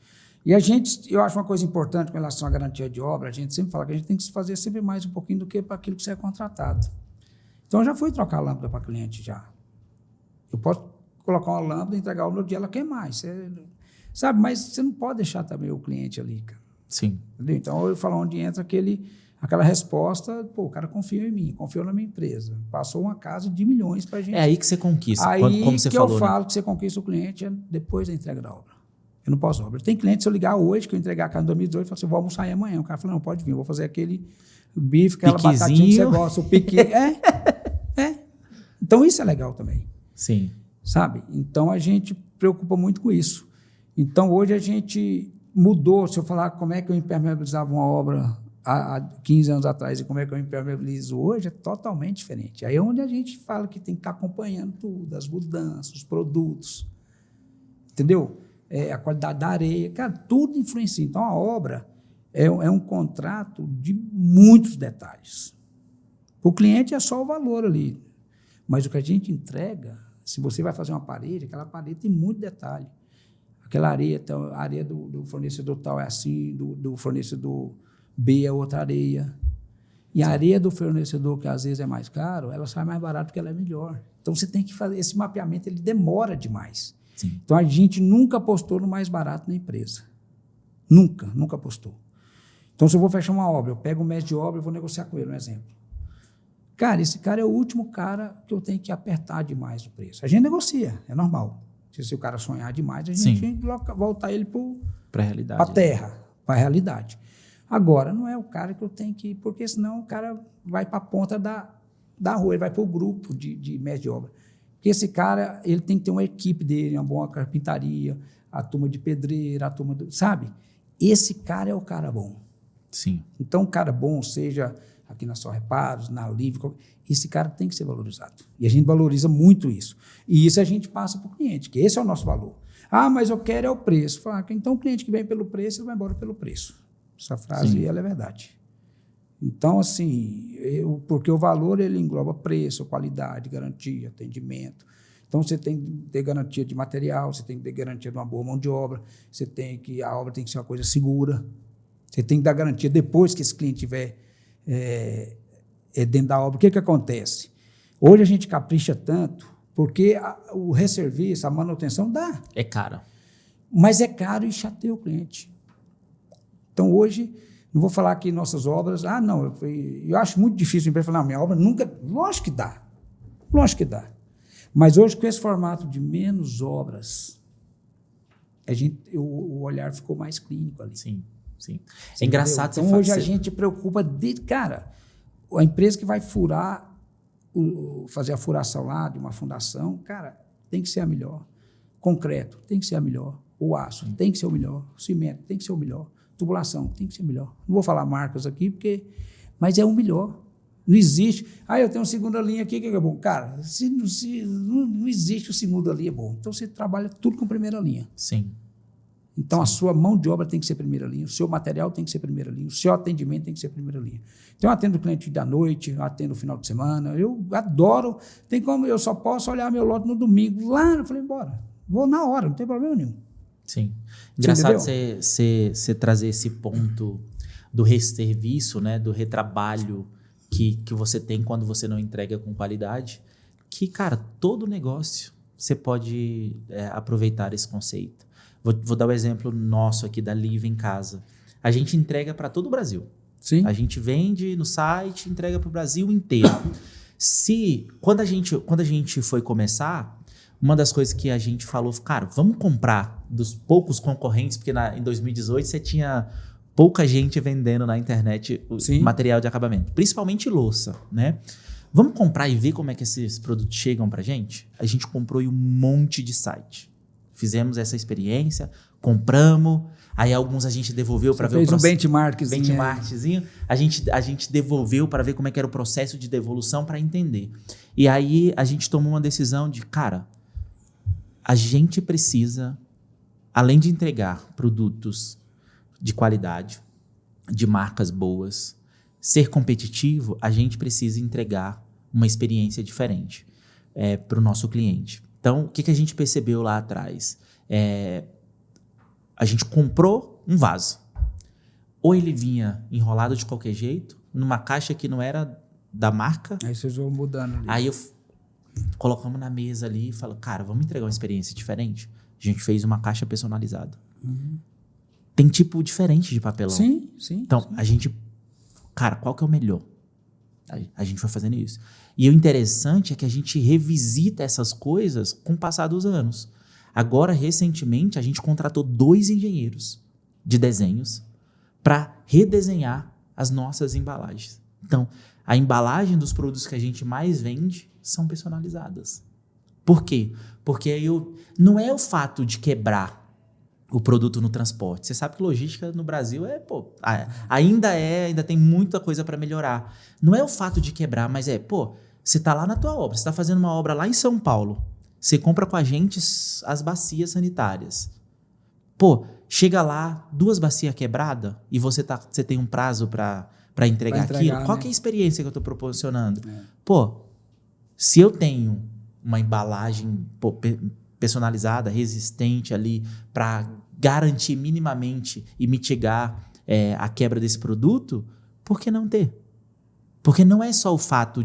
E eu acho uma coisa importante com relação à garantia de obra, a gente sempre fala que a gente tem que fazer sempre mais um pouquinho do que para aquilo que você é contratado. Então, eu já fui trocar a lâmpada para cliente já. Eu posso colocar uma lâmpada e entregar no dia ela queimar. Sabe? Mas você não pode deixar também o cliente ali, cara. Sim. Entendeu? Então, eu falo onde entra aquela resposta, o cara confiou em mim, confiou na minha empresa. Passou uma casa de milhões para a gente. É aí que você conquista, aí como você que falou. Eu falo que você conquista o cliente depois da entrega da obra. Eu não posso obra. Tem cliente, se eu ligar hoje, que eu entregar a casa em 2018, eu falo assim, vou almoçar aí amanhã. O cara fala, não, pode vir, eu vou fazer aquele bife, aquela batatinha que você gosta, o piqui. Então, isso é legal também. Sim. Sabe? Então, a gente preocupa muito com isso. Então, hoje a gente mudou. Se eu falar como é que eu impermeabilizava uma obra há 15 anos atrás e como é que eu impermeabilizo hoje, é totalmente diferente. Aí é onde a gente fala que tem que estar acompanhando tudo, as mudanças, os produtos. Entendeu? A qualidade da areia. Cara, tudo influencia. Então, a obra é um contrato de muitos detalhes. O cliente é só o valor ali. Mas o que a gente entrega, se você vai fazer uma parede, aquela parede tem muito detalhe. Aquela areia, a areia do fornecedor tal é assim, do fornecedor B é outra areia. E a areia do fornecedor, que às vezes é mais caro, ela sai mais barato porque ela é melhor. Então, você tem que fazer esse mapeamento, ele demora demais. Sim. Então, a gente nunca apostou no mais barato na empresa. Nunca apostou. Então, se eu vou fechar uma obra, eu pego um mestre de obra e vou negociar com ele, um exemplo. Cara, esse cara é o último cara que eu tenho que apertar demais o preço. A gente negocia, é normal. Se o cara sonhar demais, a gente tem que voltar ele para a realidade. Para a terra, para a realidade. Agora, não é o cara que eu tenho que ir, porque senão o cara vai para a ponta da rua, ele vai para o grupo de mestre de obra. Porque esse cara, ele tem que ter uma equipe dele, uma boa carpintaria, a turma de pedreira, a turma do... Sabe? Esse cara é o cara bom. Sim. Então, o cara bom, seja aqui na Só Reparos, na Livre, esse cara tem que ser valorizado. E a gente valoriza muito isso. E isso a gente passa para o cliente, que esse é o nosso valor. Ah, mas eu quero é o preço. Fala, então, o cliente que vem pelo preço, ele vai embora pelo preço. Essa frase, ela é verdade. Então, assim, porque o valor, ele engloba preço, qualidade, garantia, atendimento. Então, você tem que ter garantia de material, você tem que ter garantia de uma boa mão de obra, a obra tem que ser uma coisa segura, você tem que dar garantia depois que esse cliente estiver dentro da obra. O que acontece? Hoje a gente capricha tanto, porque o resserviço, a manutenção dá. É caro. Mas é caro e chateia o cliente. Então, hoje, não vou falar aqui nossas obras, eu acho muito difícil a empresa falar, minha obra nunca... Lógico que dá. Mas hoje, com esse formato de menos obras, o olhar ficou mais clínico ali. Sim. É engraçado. Então, hoje a gente preocupa cara, a empresa que vai fazer a furação lá de uma fundação, cara, tem que ser a melhor. Concreto tem que ser a melhor. O aço tem que ser o melhor. O cimento tem que ser o melhor. Tubulação tem que ser melhor. Não vou falar marcas aqui, mas é o melhor. Não existe. Eu tenho uma segunda linha aqui que é bom. Cara, não existe o segunda linha bom. Então, você trabalha tudo com primeira linha. Sim. Então, a sua mão de obra tem que ser primeira linha, o seu material tem que ser primeira linha, o seu atendimento tem que ser primeira linha. Então, eu atendo o cliente da noite, eu atendo no final de semana, eu adoro. Tem como eu só posso olhar meu lote no domingo. Lá, eu falei, embora. Vou na hora, não tem problema nenhum. Sim. Engraçado você trazer esse ponto do resserviço, né, do retrabalho que você tem quando você não entrega com qualidade, que, cara, todo negócio você pode aproveitar esse conceito. Vou dar o exemplo nosso aqui da Live em Casa. A gente entrega para todo o Brasil. Sim. A gente vende no site, entrega para o Brasil inteiro. Quando a gente foi começar, uma das coisas que a gente falou, cara, vamos comprar dos poucos concorrentes, porque em 2018 você tinha pouca gente vendendo na internet material de acabamento, principalmente louça, né? Vamos comprar e ver como é que esses produtos chegam para a gente? A gente comprou em um monte de site. Fizemos essa experiência, compramos, aí alguns a gente devolveu para ver o processo. Fez um benchmarkzinho. A gente devolveu para ver como é que era o processo de devolução para entender. E aí a gente tomou uma decisão de, cara, a gente precisa, além de entregar produtos de qualidade, de marcas boas, ser competitivo, a gente precisa entregar uma experiência diferente para o nosso cliente. Então, o que a gente percebeu lá atrás? A gente comprou um vaso. Ou ele vinha enrolado de qualquer jeito, numa caixa que não era da marca. Aí vocês vão mudando ali. Aí colocamos na mesa ali e falamos, cara, vamos entregar uma experiência diferente? A gente fez uma caixa personalizada. Uhum. Tem tipo diferente de papelão. Sim. Então, a gente... Cara, qual que é o melhor? A gente foi fazendo isso. E o interessante é que a gente revisita essas coisas com o passar dos anos. Agora, recentemente, a gente contratou 2 engenheiros de desenhos para redesenhar as nossas embalagens. Então, a embalagem dos produtos que a gente mais vende são personalizadas. Por quê? Porque não é o fato de quebrar o produto no transporte. Você sabe que logística no Brasil ainda tem muita coisa para melhorar. Não é o fato de quebrar, mas você está lá na tua obra, você está fazendo uma obra lá em São Paulo, você compra com a gente as bacias sanitárias. Chega lá, 2 bacias quebradas e você tem um prazo para entregar aquilo. Qual que é a experiência que eu estou proporcionando? Se eu tenho uma embalagem personalizada, resistente ali, para garantir minimamente e mitigar a quebra desse produto, por que não ter? Porque não é só o fato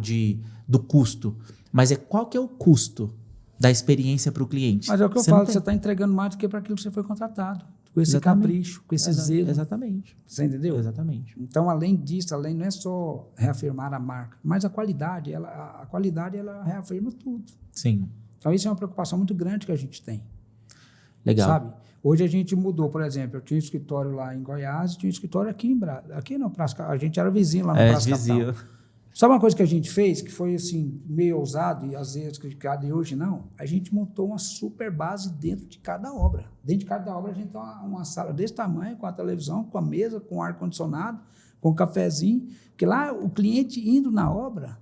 do custo, mas é qual que é o custo da experiência para o cliente. Mas é o que eu Você não falo, tem- você está entregando mais do que para aquilo que você foi contratado. Com esse Exatamente. capricho, com esse zelo. Exatamente. Você entendeu? Exatamente. Então, além disso, não é só reafirmar a marca, mas a qualidade ela reafirma tudo. Sim. Então, isso é uma preocupação muito grande que a gente tem. Legal. Sabe? Hoje a gente mudou, por exemplo, eu tinha um escritório lá em Goiás e tinha um escritório aqui em aqui no Praça, a gente era vizinho lá no Praça vizinho. Capital. Sabe uma coisa que a gente fez, que foi assim, meio ousado e às vezes criticado e hoje não? A gente montou uma super base dentro de cada obra. Dentro de cada obra a gente tem uma sala desse tamanho, com a televisão, com a mesa, com ar-condicionado, com um cafezinho, porque lá o cliente indo na obra,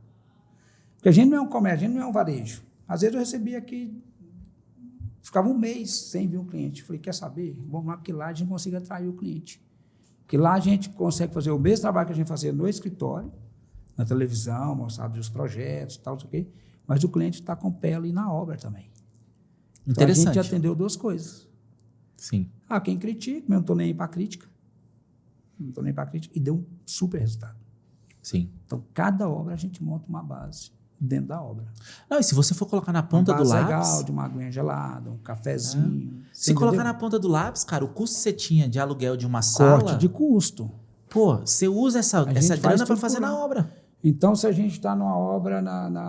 porque a gente não é um comércio, a gente não é um varejo. Às vezes eu recebia aqui, ficava um mês sem vir um cliente. Falei, quer saber? Vamos lá, porque lá a gente consegue atrair o cliente. Porque lá a gente consegue fazer o mesmo trabalho que a gente fazia no escritório, na televisão, mostrar os projetos, tal, isso aqui, mas o cliente está com o pé ali na obra também. Então, a Interessante. gente atendeu duas coisas. Sim. Quem critica, mas eu não estou nem aí para crítica. Não estou nem aí para crítica. E deu um super resultado. Sim. Então, cada obra a gente monta uma base dentro da obra. Não, e se você for colocar na ponta uma do base lápis... legal, de uma aguinha gelada, um cafezinho. Se colocar na ponta do lápis, cara, o custo que você tinha de aluguel de uma sala... Corte de custo. Pô, você usa essa gente grana faz para tudo fazer por na lá. obra. Então, se a gente está numa obra,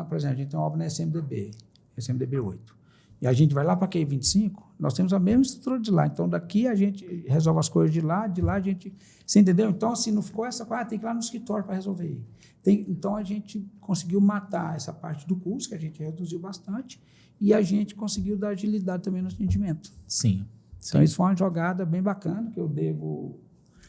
por exemplo, a gente tem uma obra na SMDB 8, e a gente vai lá para a QI 25, nós temos a mesma estrutura de lá. Então, daqui a gente resolve as coisas de lá a gente... Você entendeu? Então, assim, não ficou essa coisa, tem que ir lá no escritório para resolver. Então, a gente conseguiu matar essa parte do custo, que a gente reduziu bastante, e a gente conseguiu dar agilidade também no atendimento. Sim. Então, isso foi uma jogada bem bacana, que eu devo...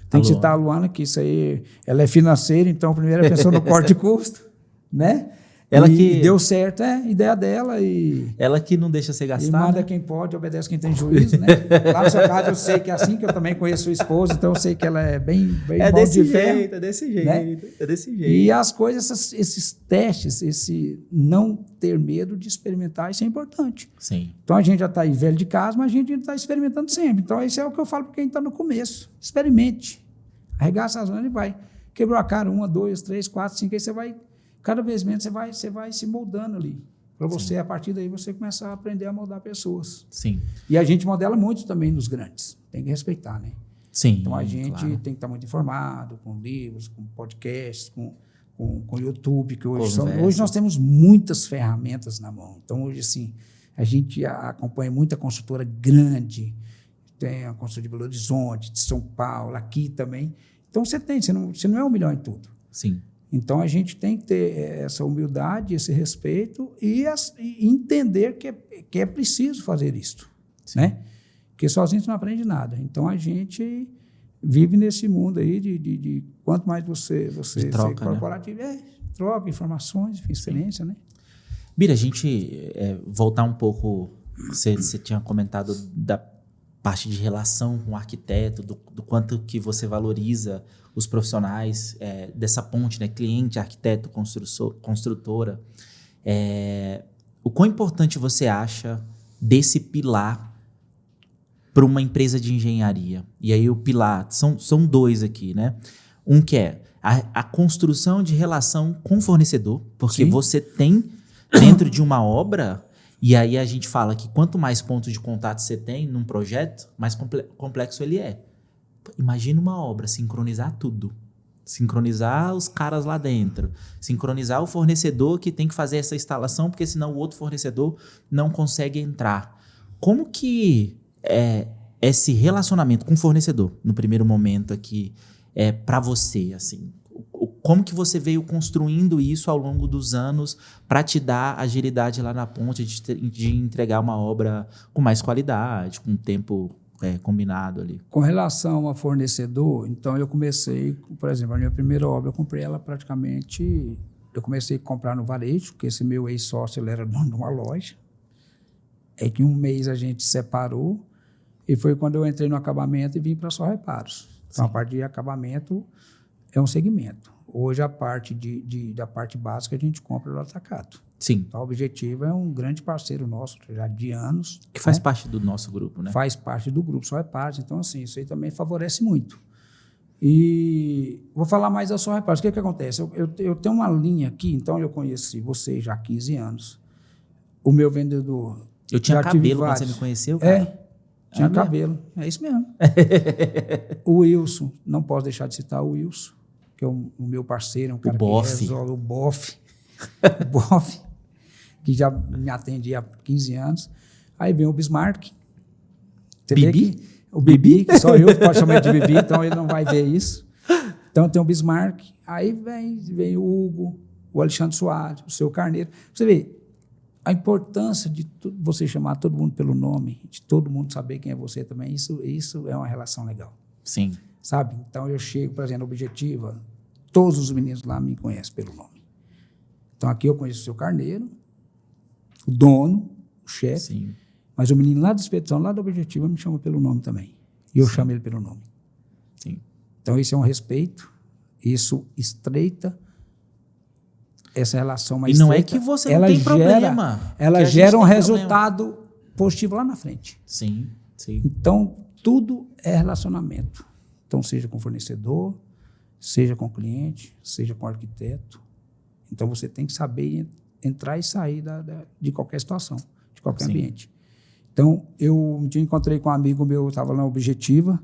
Tem que Alô. citar a Luana, que isso aí, ela é financeira, então a primeira pessoa no corte de custo, né? Ela e que- deu certo, ideia dela e Ela que não deixa você e gastar, manda né? quem pode, obedece quem tem juízo, né? Lá no seu caso eu sei que é assim, que eu também conheço sua esposa, então eu sei que ela é bem É mão desse de ferro. jeito, é desse jeito, né? é desse jeito. E as coisas, esses testes, esse não ter medo de experimentar, isso é importante. Sim. Então, a gente já está aí velho de casa, mas a gente está experimentando sempre. Então, isso é o que eu falo para quem está no começo. Experimente. Arregaça as mãos e vai. Quebrou a cara, 1, 2, 3, 4, 5, aí você vai, cada vez menos você vai se moldando ali. Para você, a partir daí, você começar a aprender a moldar pessoas. Sim. E a gente modela muito também nos grandes. Tem que respeitar, né? Sim. Então, a gente claro. tem que estar muito informado, com livros, com podcasts, com YouTube, que hoje, Conversa. hoje nós temos muitas ferramentas na mão. Então, hoje, assim, a gente acompanha muita consultora grande, tem a consultora de Belo Horizonte, de São Paulo, aqui também. Então, você não é um milhão em tudo. Sim. Então, a gente tem que ter essa humildade, esse respeito e entender que é preciso fazer isso, né? Porque sozinho você não aprende nada. Então, a gente vive nesse mundo aí de quanto mais você De troca, ser corporativo, troca informações, experiência, né? Bira, a gente voltar um pouco, você tinha comentado da parte de relação com o arquiteto, do quanto que você valoriza os profissionais dessa ponte, né? Cliente, arquiteto, construtora. O quão importante você acha desse pilar para uma empresa de engenharia? E aí o pilar, são dois aqui, né? Um que é a construção de relação com o fornecedor, porque Sim. você tem dentro de uma obra, e aí a gente fala que quanto mais pontos de contato você tem num projeto, mais complexo ele é. Imagina uma obra, sincronizar tudo. Sincronizar os caras lá dentro. Sincronizar o fornecedor que tem que fazer essa instalação, porque senão o outro fornecedor não consegue entrar. Como que esse relacionamento com o fornecedor, no primeiro momento aqui, para você, assim? Como que você veio construindo isso ao longo dos anos para te dar agilidade lá na ponte de entregar uma obra com mais qualidade, com tempo combinado ali? Com relação a fornecedor, então eu comecei, por exemplo, a minha primeira obra, eu comprei ela praticamente, eu comecei a comprar no varejo, porque esse meu ex-sócio, ele era dono de uma loja, é que um mês a gente separou, e foi quando eu entrei no acabamento e vim para só reparos. Então, a parte de acabamento é um segmento. Hoje, a parte da parte básica a gente compra do atacado. Sim. Então, o Objetivo é um grande parceiro nosso, já de anos. Que faz parte do nosso grupo, né? Faz parte do grupo, só reparos. Então, assim, isso aí também favorece muito. E vou falar mais da sua reparação. O que acontece? Eu tenho uma linha aqui, então eu conheci você já há 15 anos. O meu vendedor... Eu tinha cabelo quando você me conheceu, cara. Tinha cabelo. É isso mesmo. O Wilson, não posso deixar de citar o Wilson, que é o meu parceiro, um cara que resolve o Boff. O Boff, que já me atendia há 15 anos. Aí vem o Bismarck. Bibi? O Bibi, que só eu posso chamar de Bibi, então ele não vai ver isso. Então tem o Bismarck. Aí vem o Hugo, o Alexandre Soares, o seu Carneiro. Você vê a importância de você chamar todo mundo pelo nome, de todo mundo saber quem é você também, isso é uma relação legal. Sim. Sabe? Então eu chego, por exemplo, na Objetiva, todos os meninos lá me conhecem pelo nome. Então aqui eu conheço o seu Carneiro, o dono, o chefe, Sim. mas o menino lá da Expedição, lá da Objetiva, me chama pelo nome também. E eu chamo ele pelo nome. Sim. Então isso é um respeito, isso estreita essa relação mais E não estreita, é que você não tem problema. Ela gera um resultado positivo lá na frente. Sim, sim. Então, tudo é relacionamento. Então, seja com fornecedor, seja com cliente, seja com arquiteto. Então, você tem que saber entrar e sair de qualquer situação, de qualquer ambiente. Então, um dia encontrei com um amigo meu, estava na Objetiva,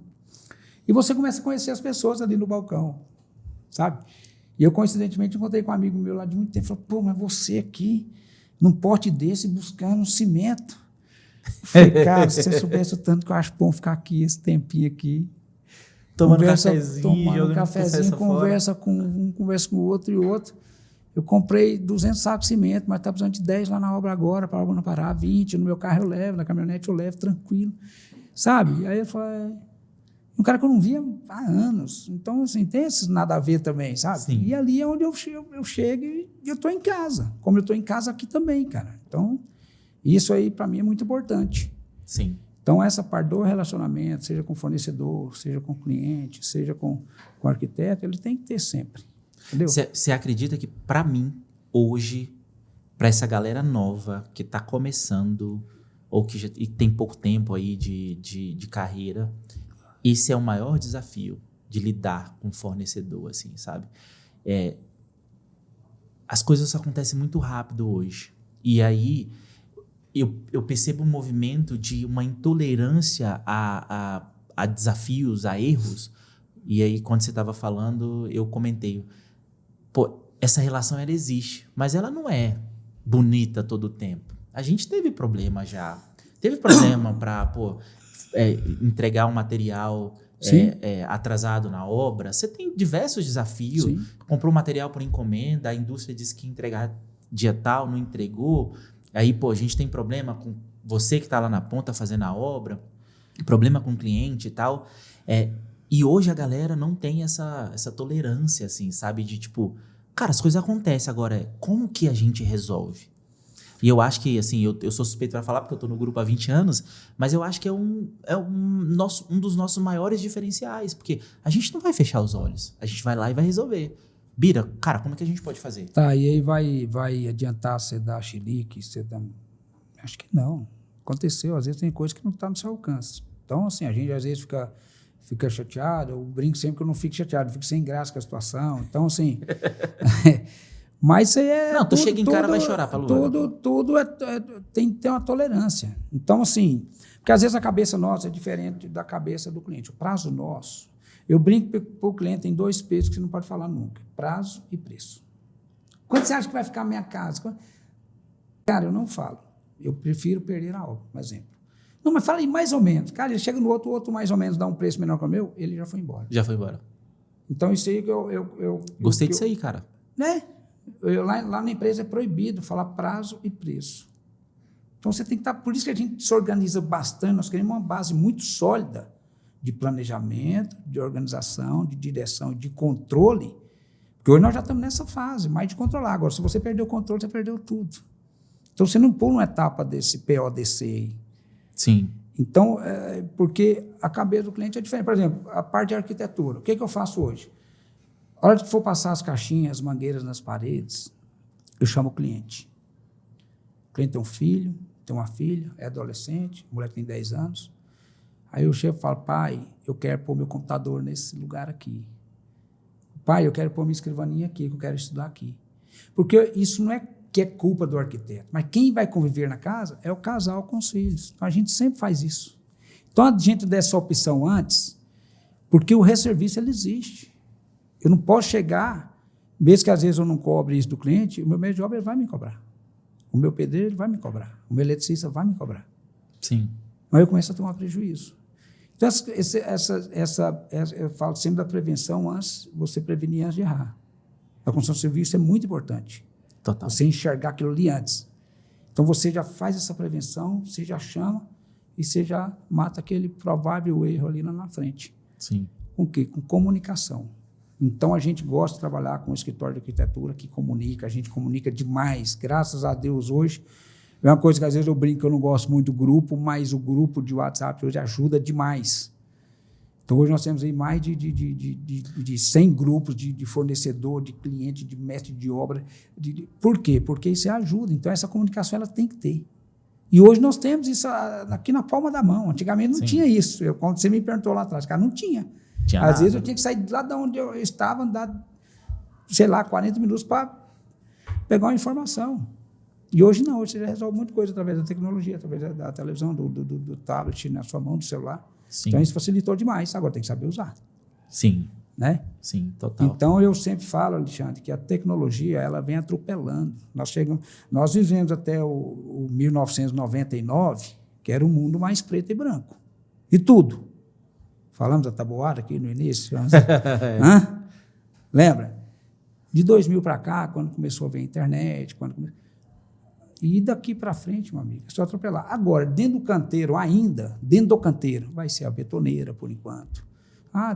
e você começa a conhecer as pessoas ali no balcão, sabe? E eu, coincidentemente, encontrei com um amigo meu lá de muito tempo. Falei, pô, mas você aqui, num pote desse, buscando cimento. Eu falei, cara, se você soubesse o tanto que eu acho bom ficar aqui, esse tempinho aqui. Tomando um cafezinho, conversa com um, conversa com o outro e o outro. Eu comprei 200 sacos de cimento, mas está precisando de 10 lá na obra agora, para a obra não parar, 20, no meu carro eu levo, na caminhonete eu levo, tranquilo. Sabe? Aí eu falei... Um cara que eu não via há anos. Então, assim, tem esses nada a ver também, sabe? Sim. E ali é onde eu chego e eu estou em casa. Como eu estou em casa aqui também, cara. Então, isso aí, para mim, é muito importante. Sim. Então, essa parte do relacionamento, seja com fornecedor, seja com cliente, seja com arquiteto, ele tem que ter sempre. Entendeu? Você acredita que, para mim, hoje, para essa galera nova que está começando ou que já e tem pouco tempo aí de carreira, esse é o maior desafio de lidar com o fornecedor, assim, sabe? As coisas acontecem muito rápido hoje. E aí eu percebo um movimento de uma intolerância a desafios, a erros. E aí, quando você estava falando, eu comentei, pô, essa relação ela existe, mas ela não é bonita todo o tempo. A gente teve problema já. Teve problema para, entregar um material atrasado na obra. Você tem diversos desafios. Sim. Comprou material por encomenda, a indústria disse que ia entregar dia tal, não entregou. Aí, a gente tem problema com você que está lá na ponta fazendo a obra, problema com o cliente e tal. E hoje a galera não tem essa tolerância, assim, sabe? De tipo, cara, as coisas acontecem agora. Como que a gente resolve? E eu acho que, assim, eu sou suspeito para falar porque eu estou no grupo há 20 anos, mas eu acho que é um dos nossos maiores diferenciais, porque a gente não vai fechar os olhos, a gente vai lá e vai resolver. Bira, cara, como é que a gente pode fazer? Tá, e aí vai adiantar você dar chilique, você dar... Acho que não. Aconteceu, às vezes tem coisa que não está no seu alcance. Então, assim, a gente às vezes fica chateado, eu brinco sempre que eu não fico chateado, eu fico sem graça com a situação. Então, assim... Mas isso aí é... Não, tu chega em cara e vai chorar pra Luana. Tudo tem que ter uma tolerância. Então, assim... Porque às vezes a cabeça nossa é diferente da cabeça do cliente. O prazo nosso... Eu brinco para o cliente, tem 2 pesos que você não pode falar nunca. Prazo e preço. Quanto você acha que vai ficar a minha casa? Cara, eu não falo. Eu prefiro perder a obra, por exemplo. Não, mas fala aí mais ou menos. Cara, ele chega no outro, o outro mais ou menos dá um preço menor que o meu, ele já foi embora. Já foi embora. Então, isso aí que eu Gostei disso aí, cara. Né? Lá na empresa é proibido falar prazo e preço. Então, você tem que estar... Por isso que a gente se organiza bastante. Nós queremos uma base muito sólida de planejamento, de organização, de direção, de controle, porque hoje nós já estamos nessa fase, mais de controlar. Agora, se você perder o controle, você perdeu tudo. Então, você não pula uma etapa desse PODC aí. Sim. Então, porque a cabeça do cliente é diferente. Por exemplo, a parte de arquitetura. O que eu faço hoje? A hora que for passar as caixinhas, as mangueiras nas paredes, eu chamo o cliente. O cliente tem um filho, tem uma filha, é adolescente, o moleque tem 10 anos. Aí o chefe fala, pai, eu quero pôr meu computador nesse lugar aqui. Pai, eu quero pôr minha escrivaninha aqui, que eu quero estudar aqui. Porque isso não é que é culpa do arquiteto, mas quem vai conviver na casa é o casal com os filhos. Então, a gente sempre faz isso. Então, a gente dessa opção antes, porque o resserviço, ele existe. Eu não posso chegar, mesmo que às vezes eu não cobre isso do cliente, o meu mestre de obra ele vai me cobrar. O meu pedreiro ele vai me cobrar. O meu eletricista vai me cobrar. Sim. Mas eu começo a tomar prejuízo. Então, eu falo sempre da prevenção antes, você prevenir antes de errar. A construção civil, isso é muito importante. Total. Você enxergar aquilo ali antes. Então, você já faz essa prevenção, você já chama e você já mata aquele provável erro ali na frente. Sim. Com o quê? Com comunicação. Então, a gente gosta de trabalhar com o escritório de arquitetura que comunica, a gente comunica demais. Graças a Deus, hoje, é uma coisa que às vezes eu brinco que eu não gosto muito do grupo, mas o grupo de WhatsApp hoje ajuda demais. Então, hoje nós temos aí mais de 100 grupos de fornecedor, de cliente, de mestre de obra. Por quê? Porque isso ajuda. Então, essa comunicação ela tem que ter. E hoje nós temos isso aqui na palma da mão. Antigamente não tinha isso. Quando você me perguntou lá atrás, cara, não tinha. Às vezes eu tinha que sair de lá de onde eu estava, andar, sei lá, 40 minutos para pegar uma informação. E hoje não, hoje você já resolve muita coisa através da tecnologia, através da televisão, do tablet, na sua mão, do celular. Sim. Então isso facilitou demais, agora tem que saber usar. Sim. Né? Sim, total. Então eu sempre falo, Alexandre, que a tecnologia ela vem atropelando. Nós vivemos até o 1999, que era um mundo mais preto e branco. E tudo. Falamos da tabuada aqui no início. Lembra? De 2000 para cá, quando começou a ver a internet, e daqui para frente, meu amigo, é só atropelar. Agora, dentro do canteiro ainda, vai ser a betoneira, por enquanto.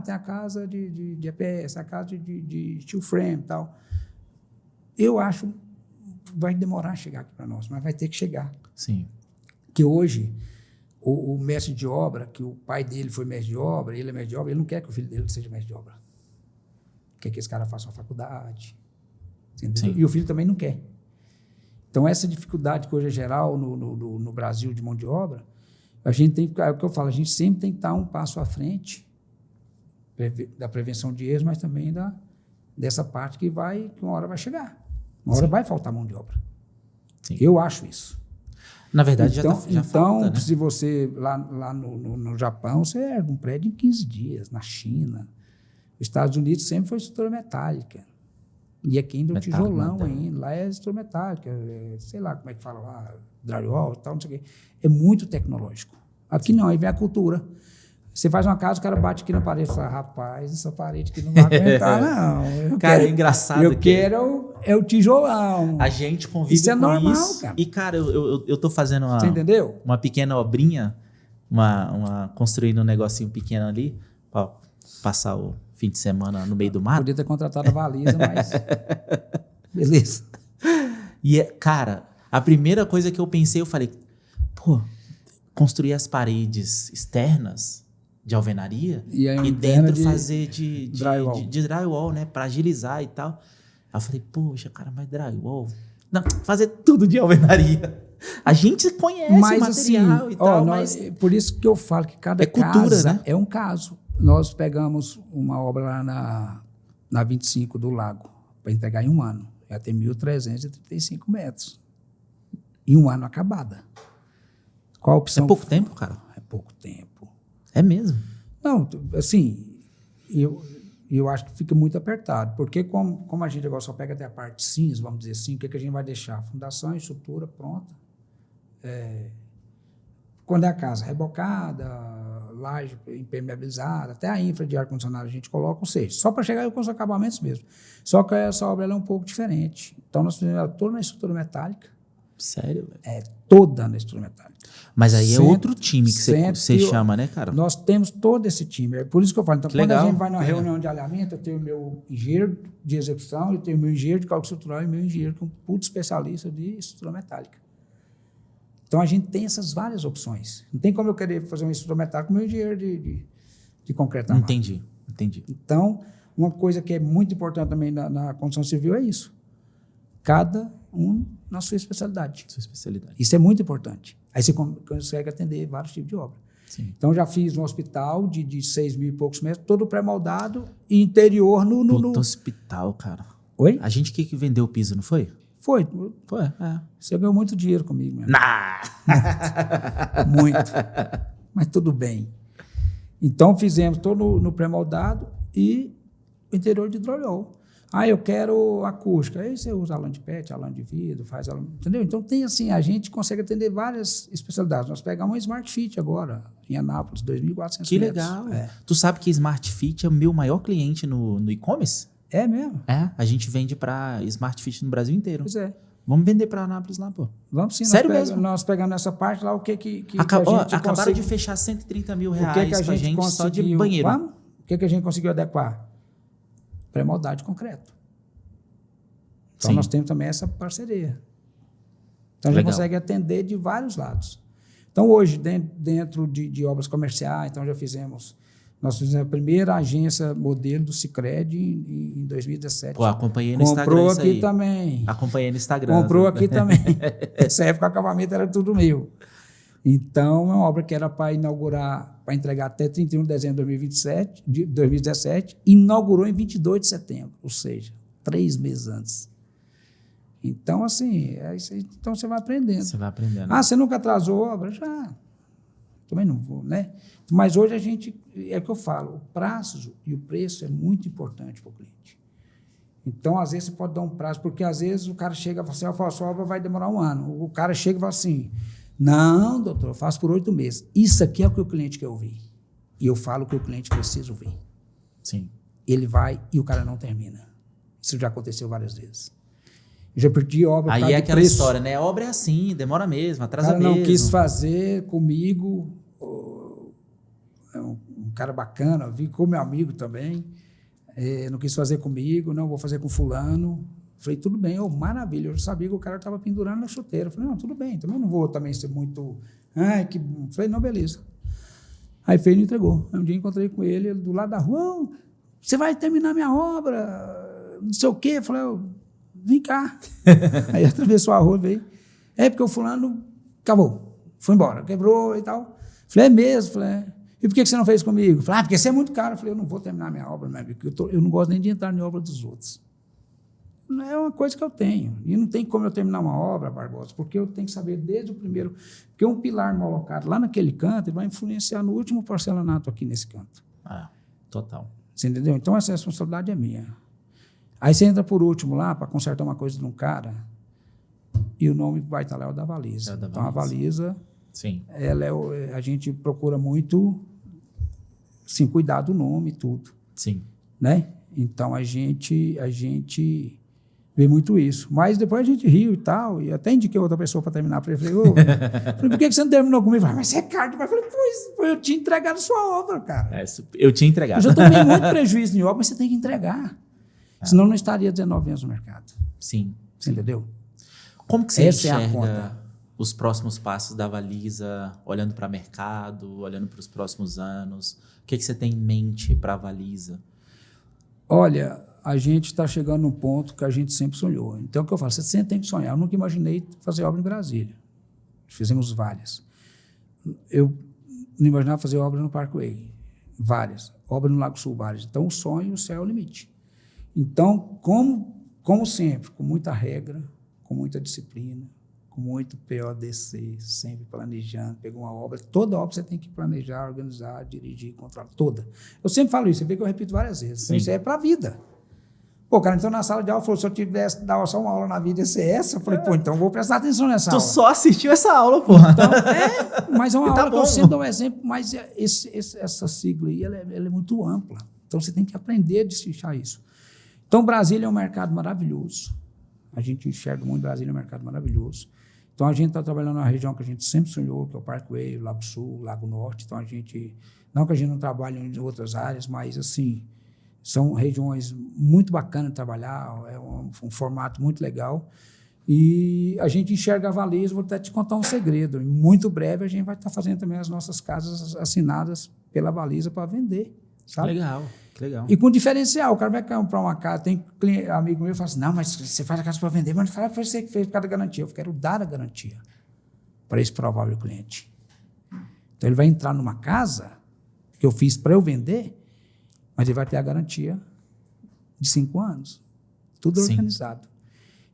Tem a casa de EPS, a casa de steel frame e tal. Eu acho que vai demorar a chegar aqui para nós, mas vai ter que chegar. Sim. Que hoje, o mestre de obra, que o pai dele foi mestre de obra, ele é mestre de obra, ele não quer que o filho dele seja mestre de obra. Quer que esse cara faça uma faculdade. E o filho também não quer. Então, essa dificuldade que hoje é geral no Brasil de mão de obra, a gente tem que, é o que eu falo, a gente sempre tem que estar um passo à frente da prevenção de erros, mas também dessa parte que uma hora vai chegar. Uma hora vai faltar mão de obra. Sim. Eu acho isso. Na verdade, já falta, né? Se você, lá no Japão, você ergue um prédio em 15 dias, na China. Os Estados Unidos sempre foi estrutura metálica. E aqui ainda o tijolão ainda. Lá é estrutura metálica, sei lá como é que fala lá, drywall e tal, não sei o quê. É muito tecnológico. Aqui não, aí vem a cultura. Você faz uma casa, o cara bate aqui na parede e fala, rapaz, essa parede aqui não vai aguentar, não. É engraçado. Eu quero o tijolão. A gente convive isso é com normal, isso. Cara. E, cara, eu tô fazendo você entendeu? Uma pequena obrinha, construindo um negocinho pequeno ali, para passar o fim de semana no meio do mato. Podia ter contratado a Valisa, mas... Beleza. E, cara, a primeira coisa que eu pensei, eu falei, construir as paredes externas de alvenaria e dentro fazer de drywall, né? Para agilizar e tal. Aí eu falei, poxa, cara, mas drywall... Não, fazer tudo de alvenaria. A gente conhece o material e tal, mas... Por isso que eu falo que cada casa, né? É um caso. Nós pegamos uma obra lá na 25 do Lago, para entregar em um ano. Já tem 1.335 metros. Em um ano acabada. Qual a opção? É pouco tempo, cara? É pouco tempo. É mesmo? Não, assim, eu acho que fica muito apertado, porque como a gente agora só pega até a parte cinza, vamos dizer assim, o que a gente vai deixar? Fundação, estrutura pronta. Quando é a casa rebocada, laje impermeabilizada, até a infra de ar-condicionado a gente coloca, ou seja, só para chegar com os acabamentos mesmo. Só que essa obra ela é um pouco diferente. Então, nós fizemos ela toda na estrutura metálica. Sério, velho? É toda na estrutura metálica. Mas aí é outro time que você chama, né, cara? Nós temos todo esse time. É por isso que eu falo. Então, quando a gente vai numa reunião de alinhamento, eu tenho o meu engenheiro de execução, eu tenho o meu engenheiro de cálculo estrutural e o meu engenheiro que é um puto especialista de estrutura metálica. Então, a gente tem essas várias opções. Não tem como eu querer fazer uma estrutura metálica com o meu engenheiro de concreto armado. Entendi. Então, uma coisa que é muito importante também na construção civil é isso. Cada um na sua especialidade. Sua especialidade. Isso é muito importante. Aí você consegue atender vários tipos de obra. Sim. Então, já fiz um hospital de 6 mil e poucos metros, todo pré-moldado, e interior no... Puta hospital, cara. Oi? A gente que vendeu o piso, não foi? Foi. Foi, é. Você ganhou muito dinheiro comigo mesmo. Nah! Muito. Mas tudo bem. Então, fizemos todo no pré-moldado e o interior de hidroliol. Eu quero acústica. Aí você usa alã de PET, alã de vidro, faz alã, entendeu? Então, tem assim, a gente consegue atender várias especialidades. Nós pegamos uma Smart Fit agora, em Anápolis, 2.400 Que metros. legal. É. Tu sabe que Smart Fit é o meu maior cliente no e-commerce? É mesmo? É, a gente vende pra Smart Fit no Brasil inteiro. Pois é. Vamos vender pra Anápolis lá, pô. Vamos sim. Sério mesmo? Nós pegamos nessa parte lá, o que a gente Acabaram de fechar 130 mil reais pra gente só de banheiro. Vamos? O que a gente conseguiu adequar? Pré-moldado de concreto. Então, Sim. nós temos também essa parceria. Então, a gente Legal. consegue atender de vários lados. Então, hoje, dentro de obras comerciais, então nós fizemos a primeira agência modelo do Sicredi em 2017. Pô, acompanhei no Instagram Comprou isso aqui aí. também. Acompanhei no Instagram. Comprou aqui também. Nessa época, o acabamento era tudo meu. Então, é uma obra que era para inaugurar, para entregar até 31 de dezembro de 2017, inaugurou em 22 de setembro, ou seja, 3 meses antes. Então, assim, então você vai aprendendo. Você vai aprendendo. Você nunca atrasou obra? Já. Também não vou, né? Mas hoje é o que eu falo, o prazo e o preço é muito importante para o cliente. Então, às vezes, você pode dar um prazo, porque às vezes o cara chega e fala assim, a sua obra vai demorar 1 ano. O cara chega e fala assim, não, doutor, eu faço por 8 meses. Isso aqui é o que o cliente quer ouvir. E eu falo o que o cliente precisa ouvir. Sim. Ele vai e o cara não termina. Isso já aconteceu várias vezes. Eu já perdi obra. Aí é aquela história, né? A obra é assim, demora mesmo, atrasa mesmo. O cara não quis fazer comigo. É um cara bacana, ficou meu amigo também. Não quis fazer comigo, não, vou fazer com fulano. Falei, tudo bem, maravilha. Eu já sabia que o cara estava pendurando na chuteira. Falei, não, tudo bem, também não vou também ser muito... Falei, não, beleza. Aí fez e entregou. Aí um dia encontrei com ele do lado da rua, você vai terminar minha obra, não sei o quê. Eu falei, vem cá. Aí atravessou a rua, veio. Porque o fulano acabou, foi embora, quebrou e tal. Falei, é mesmo? Falei, e por que você não fez comigo? Falei, porque você é muito caro. Eu falei, eu não vou terminar minha obra, porque eu não gosto nem de entrar em obra dos outros. É uma coisa que eu tenho. E não tem como eu terminar uma obra, Barbosa, porque eu tenho que saber desde o primeiro... Porque um pilar mal alocado lá naquele canto, ele vai influenciar no último porcelanato aqui nesse canto. Total. Você entendeu? Então, essa responsabilidade é minha. Aí você entra por último lá para consertar uma coisa de um cara e o nome vai estar lá é o da Valisa. Então, a Valisa, sim. Ela a gente procura muito assim, cuidar do nome e tudo. Sim. Né? Então, a gente vê muito isso. Mas depois a gente riu e tal, e até indiquei outra pessoa para terminar. Falei, por que você não terminou comigo? Falei, mas você é caro. Eu falei, pois, eu tinha entregado sua obra, cara. Eu tinha entregado. Eu já tomei muito prejuízo em obra, mas você tem que entregar. Senão não estaria 19 anos no mercado. Sim. Você entendeu? Como que você Essa enxerga os próximos passos da Valisa, olhando para o mercado, olhando para os próximos anos? O que você tem em mente para a Valisa? Olha, a gente está chegando num ponto que a gente sempre sonhou. Então, o que eu falo? Você sempre tem que sonhar. Eu nunca imaginei fazer obra em Brasília. Fizemos várias. Eu não imaginava fazer obra no Parkway. Várias. Obra no Lago Sul, várias. Então, o sonho, o céu é o limite. Então, como sempre, com muita regra, com muita disciplina, com muito PODC, sempre planejando, pegou uma obra, toda obra você tem que planejar, organizar, dirigir, controlar, toda. Eu sempre falo isso, você vê que eu repito várias vezes. Então, isso é para a vida. Pô, cara, então na sala de aula, falou, se eu tivesse dado só uma aula na vida, ia ser essa? Eu falei, então eu vou prestar atenção nessa aula. Tu só assistiu essa aula, porra. Então, mas é uma aula que eu sempre dou um exemplo, mas essa sigla aí, ela é muito ampla. Então, você tem que aprender a destrinchar isso. Então, Brasília é um mercado maravilhoso. A gente enxerga muito Brasília é um mercado maravilhoso. Então, a gente está trabalhando na região que a gente sempre sonhou, que é o Parkway, o Lago Sul, o Lago Norte. Então, não que a gente não trabalhe em outras áreas, mas, assim, são regiões muito bacanas de trabalhar, é um formato muito legal. E a gente enxerga a Valisa, vou até te contar um segredo. Em muito breve, a gente vai estar fazendo também as nossas casas assinadas pela Valisa para vender, sabe? Legal. Legal. E com diferencial, o cara vai comprar uma casa, tem amigo meu que fala assim, não, mas você faz a casa para vender, mas não fala que foi você que fez por causa da garantia. Eu quero dar a garantia para esse provável cliente. Então, ele vai entrar numa casa que eu fiz para eu vender, mas ele vai ter a garantia de 5 anos. Tudo Sim. organizado.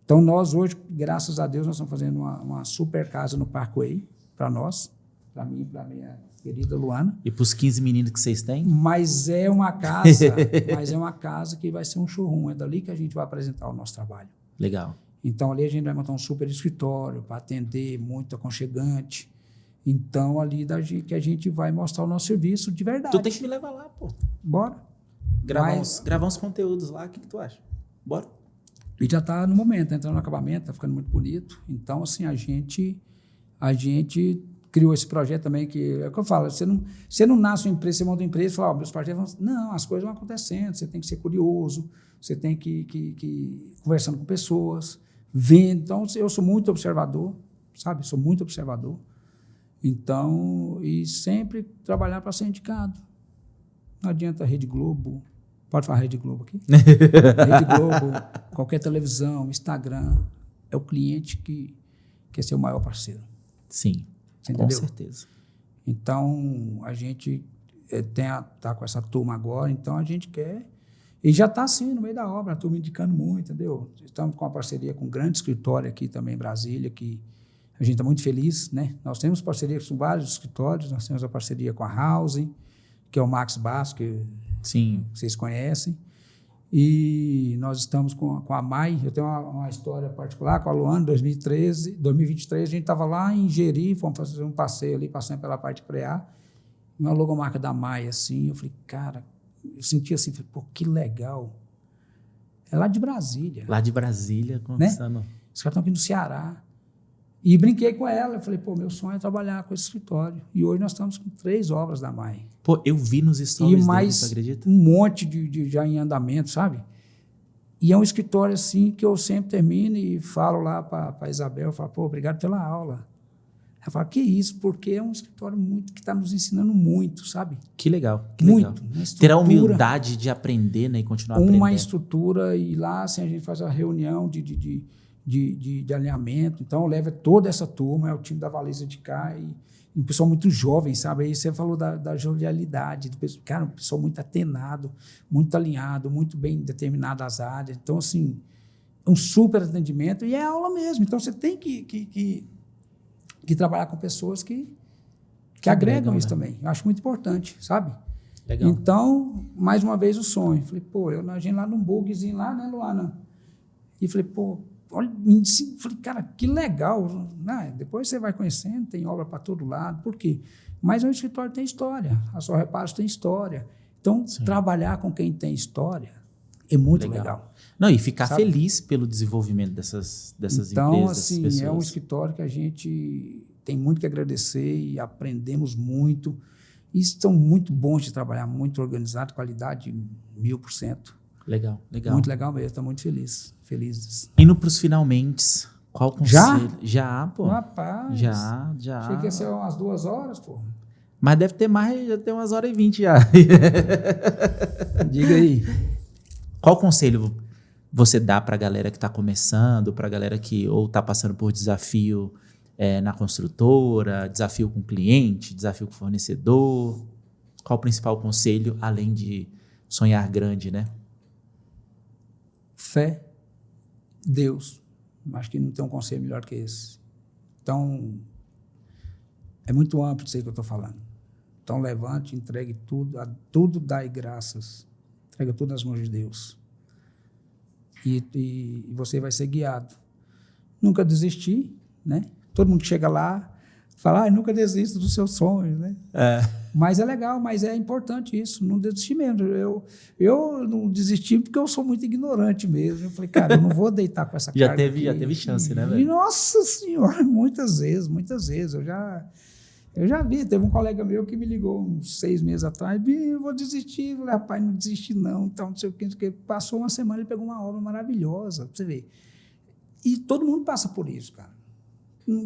Então, nós hoje, graças a Deus, nós estamos fazendo uma super casa no Parkway, para nós, para mim e para minha querida Luana. E para os 15 meninos que vocês têm? Mas é uma casa que vai ser um showroom. É dali que a gente vai apresentar o nosso trabalho. Legal. Então, ali a gente vai montar um super escritório para atender, muito aconchegante. Então, ali que a gente vai mostrar o nosso serviço de verdade. Tu tem que me levar lá, pô. Bora. Gravar uns conteúdos lá, o que tu acha? Bora. E já está no momento, tá entrando no acabamento, está ficando muito bonito. Então, assim, a gente criou esse projeto também, que é o que eu falo, você não nasce uma empresa, você monta uma empresa e fala, meus projetos vão... Não, as coisas vão acontecendo, você tem que ser curioso, você tem que ir conversando com pessoas, vendo. Então, eu sou muito observador, sabe? Sou muito observador. Então, e sempre trabalhar para ser indicado. Não adianta Rede Globo, pode falar Rede Globo aqui? Rede Globo, qualquer televisão, Instagram, é o cliente que é seu maior parceiro. Sim, Você com entendeu? certeza. Então, a gente tá com essa turma agora, então a gente quer... E já está assim, no meio da obra, a turma indicando muito, entendeu? Estamos com uma parceria com um grande escritório aqui também em Brasília, que a gente está muito feliz, né? Nós temos parceria com vários escritórios, nós temos a parceria com a Housing, que é o Max Basso, que Sim. vocês conhecem, e nós estamos com a MAI. Eu tenho uma história particular com a Luana. Em 2023, a gente estava lá em Jeri, fomos fazer um passeio ali, passando pela parte de Preá, uma logomarca da MAI, assim, eu falei, cara, eu senti assim, falei, pô, que legal. É lá de Brasília. Lá de Brasília, conversando. Os caras estão aqui no Ceará. E brinquei com ela, eu falei, pô, meu sonho é trabalhar com esse escritório. E hoje nós estamos com 3 obras da MAI. Pô, eu vi nos stories E mais dele, tu acredita? um monte de já em andamento, sabe? E é um escritório assim que eu sempre termino e falo lá para a Isabel, eu falo, pô, obrigado pela aula. Ela fala, que isso? Porque é um escritório muito que está nos ensinando muito, sabe? Que legal, que Muito. legal. Ter a humildade de aprender, né, e continuar aprendendo. Uma estrutura, e lá assim, a gente faz a reunião de alinhamento. Então, leva toda essa turma, é o time da Valesa de cá, e um pessoal muito jovem, sabe? Aí você falou da jovialidade, cara, um pessoal muito atenado, muito alinhado, muito bem determinado as áreas. Então, assim, um super atendimento, e é aula mesmo. Então, você tem que trabalhar com pessoas que agregam isso, né? Também. Eu acho muito importante, sabe? Legal. Então, mais uma vez o sonho. Falei, pô, a gente lá num bugzinho lá, né, Luana? E falei, pô, olha, falei, cara, que legal. Depois você vai conhecendo, tem obra para todo lado. Por quê? Mas o escritório tem história, a Só Reparos tem história. Então, sim, trabalhar com quem tem história é muito legal. Não, e ficar, sabe, feliz pelo desenvolvimento dessas então, empresas, assim, dessas pessoas. É um escritório que a gente tem muito que agradecer e aprendemos muito. E estão muito bons de trabalhar, muito organizado, qualidade 1000%. Legal, legal. Muito legal mesmo, estou muito feliz. Felizes. Indo para os finalmente, qual conselho? Já, pô. Rapaz. Já. Achei que ia ser umas 2 horas, pô. Mas deve ter mais, já tem 1h20 já. Diga aí. Qual conselho você dá para a galera que está começando, para a galera que ou está passando por desafio na construtora, desafio com cliente, desafio com fornecedor? Qual o principal conselho, além de sonhar grande, né? Fé, Deus. Acho que não tem um conselho melhor que esse. Então, é muito amplo isso aí que eu estou falando. Então, levante, entregue tudo, a tudo dai graças. Entrega tudo nas mãos de Deus. E você vai ser guiado. Nunca desistir, né? Todo mundo que chega lá fala, nunca desista dos seus sonhos, né? Mas é legal, mas é importante isso, não desistir mesmo. Eu não desisti porque eu sou muito ignorante mesmo. Eu falei, cara, eu não vou deitar com essa carga aqui. Já teve chance, né, velho? E, nossa senhora, muitas vezes. Eu já vi, teve um colega meu que me ligou uns 6 meses atrás, eu vou desistir. Eu falei, rapaz, não desisti não. Então, não sei o que, passou uma semana, ele pegou uma obra maravilhosa, pra você ver. E todo mundo passa por isso, cara.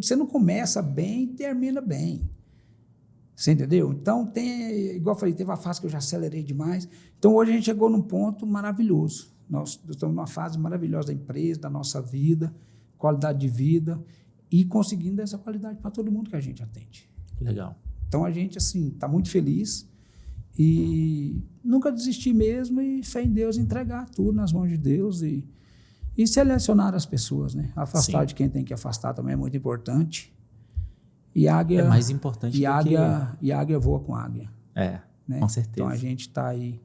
Você não começa bem e termina bem. Você entendeu? Então, igual eu falei, teve uma fase que eu já acelerei demais. Então, hoje a gente chegou num ponto maravilhoso. Nós estamos numa fase maravilhosa da empresa, da nossa vida, qualidade de vida, e conseguindo essa qualidade para todo mundo que a gente atende. Legal. Então a gente assim está muito feliz e nunca desistir mesmo e fé em Deus, entregar tudo nas mãos de Deus e selecionar as pessoas, né? Afastar Sim. de quem tem que afastar também é muito importante. E águia É mais importante do e águia voa com águia. Né? Com certeza. Então a gente está aí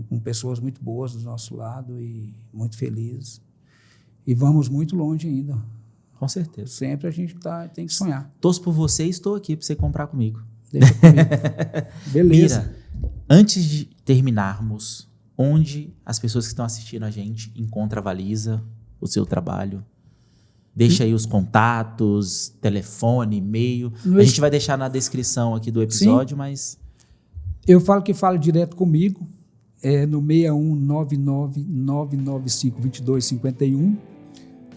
com pessoas muito boas do nosso lado e muito felizes. E vamos muito longe ainda. Com certeza. Sempre a gente tem que sonhar. Torço por você e estou aqui para você comprar comigo. Deixa comigo. Beleza. Mira, antes de terminarmos, onde as pessoas que estão assistindo a gente encontram a Valisa, o seu trabalho? Deixa aí os contatos, telefone, e-mail. A gente vai deixar na descrição aqui do episódio, mas... Eu falo que fala direto comigo, no 61999952251.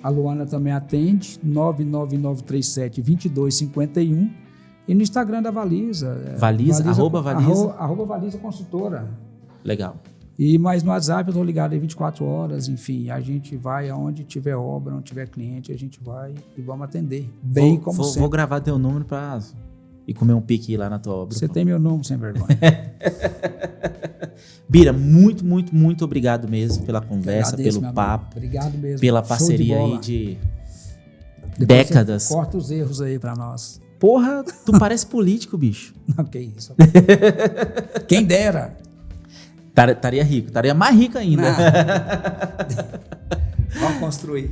A Luana também atende, 99937-2251. E no Instagram da Valisa. Arroba Valisa. Arroba Valisa Consultora. Legal. Mas no WhatsApp eu estou ligado aí 24 horas, enfim, a gente vai aonde tiver obra, onde tiver cliente, a gente vai e vamos atender. Bem como sempre. Vou gravar teu número para ir comer um pique lá na tua obra. Você tem meu número, sem vergonha. Bira, muito, muito, muito obrigado mesmo pela conversa, pelo papo. Obrigado mesmo. Pela parceria aí de Depois décadas. Você corta os erros aí para nós. Porra, tu parece político, bicho. Não, que isso. Quem dera. Estaria rico, estaria mais rico ainda. Vamos construir.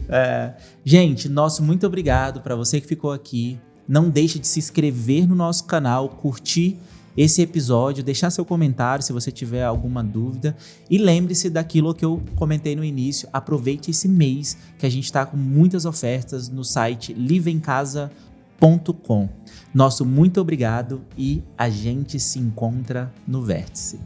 Gente, nosso muito obrigado para você que ficou aqui. Não deixe de se inscrever no nosso canal, curtir esse episódio, deixar seu comentário se você tiver alguma dúvida. E lembre-se daquilo que eu comentei no início. Aproveite esse mês que a gente está com muitas ofertas no site liveemcasa.com. Nosso muito obrigado e a gente se encontra no Vértice.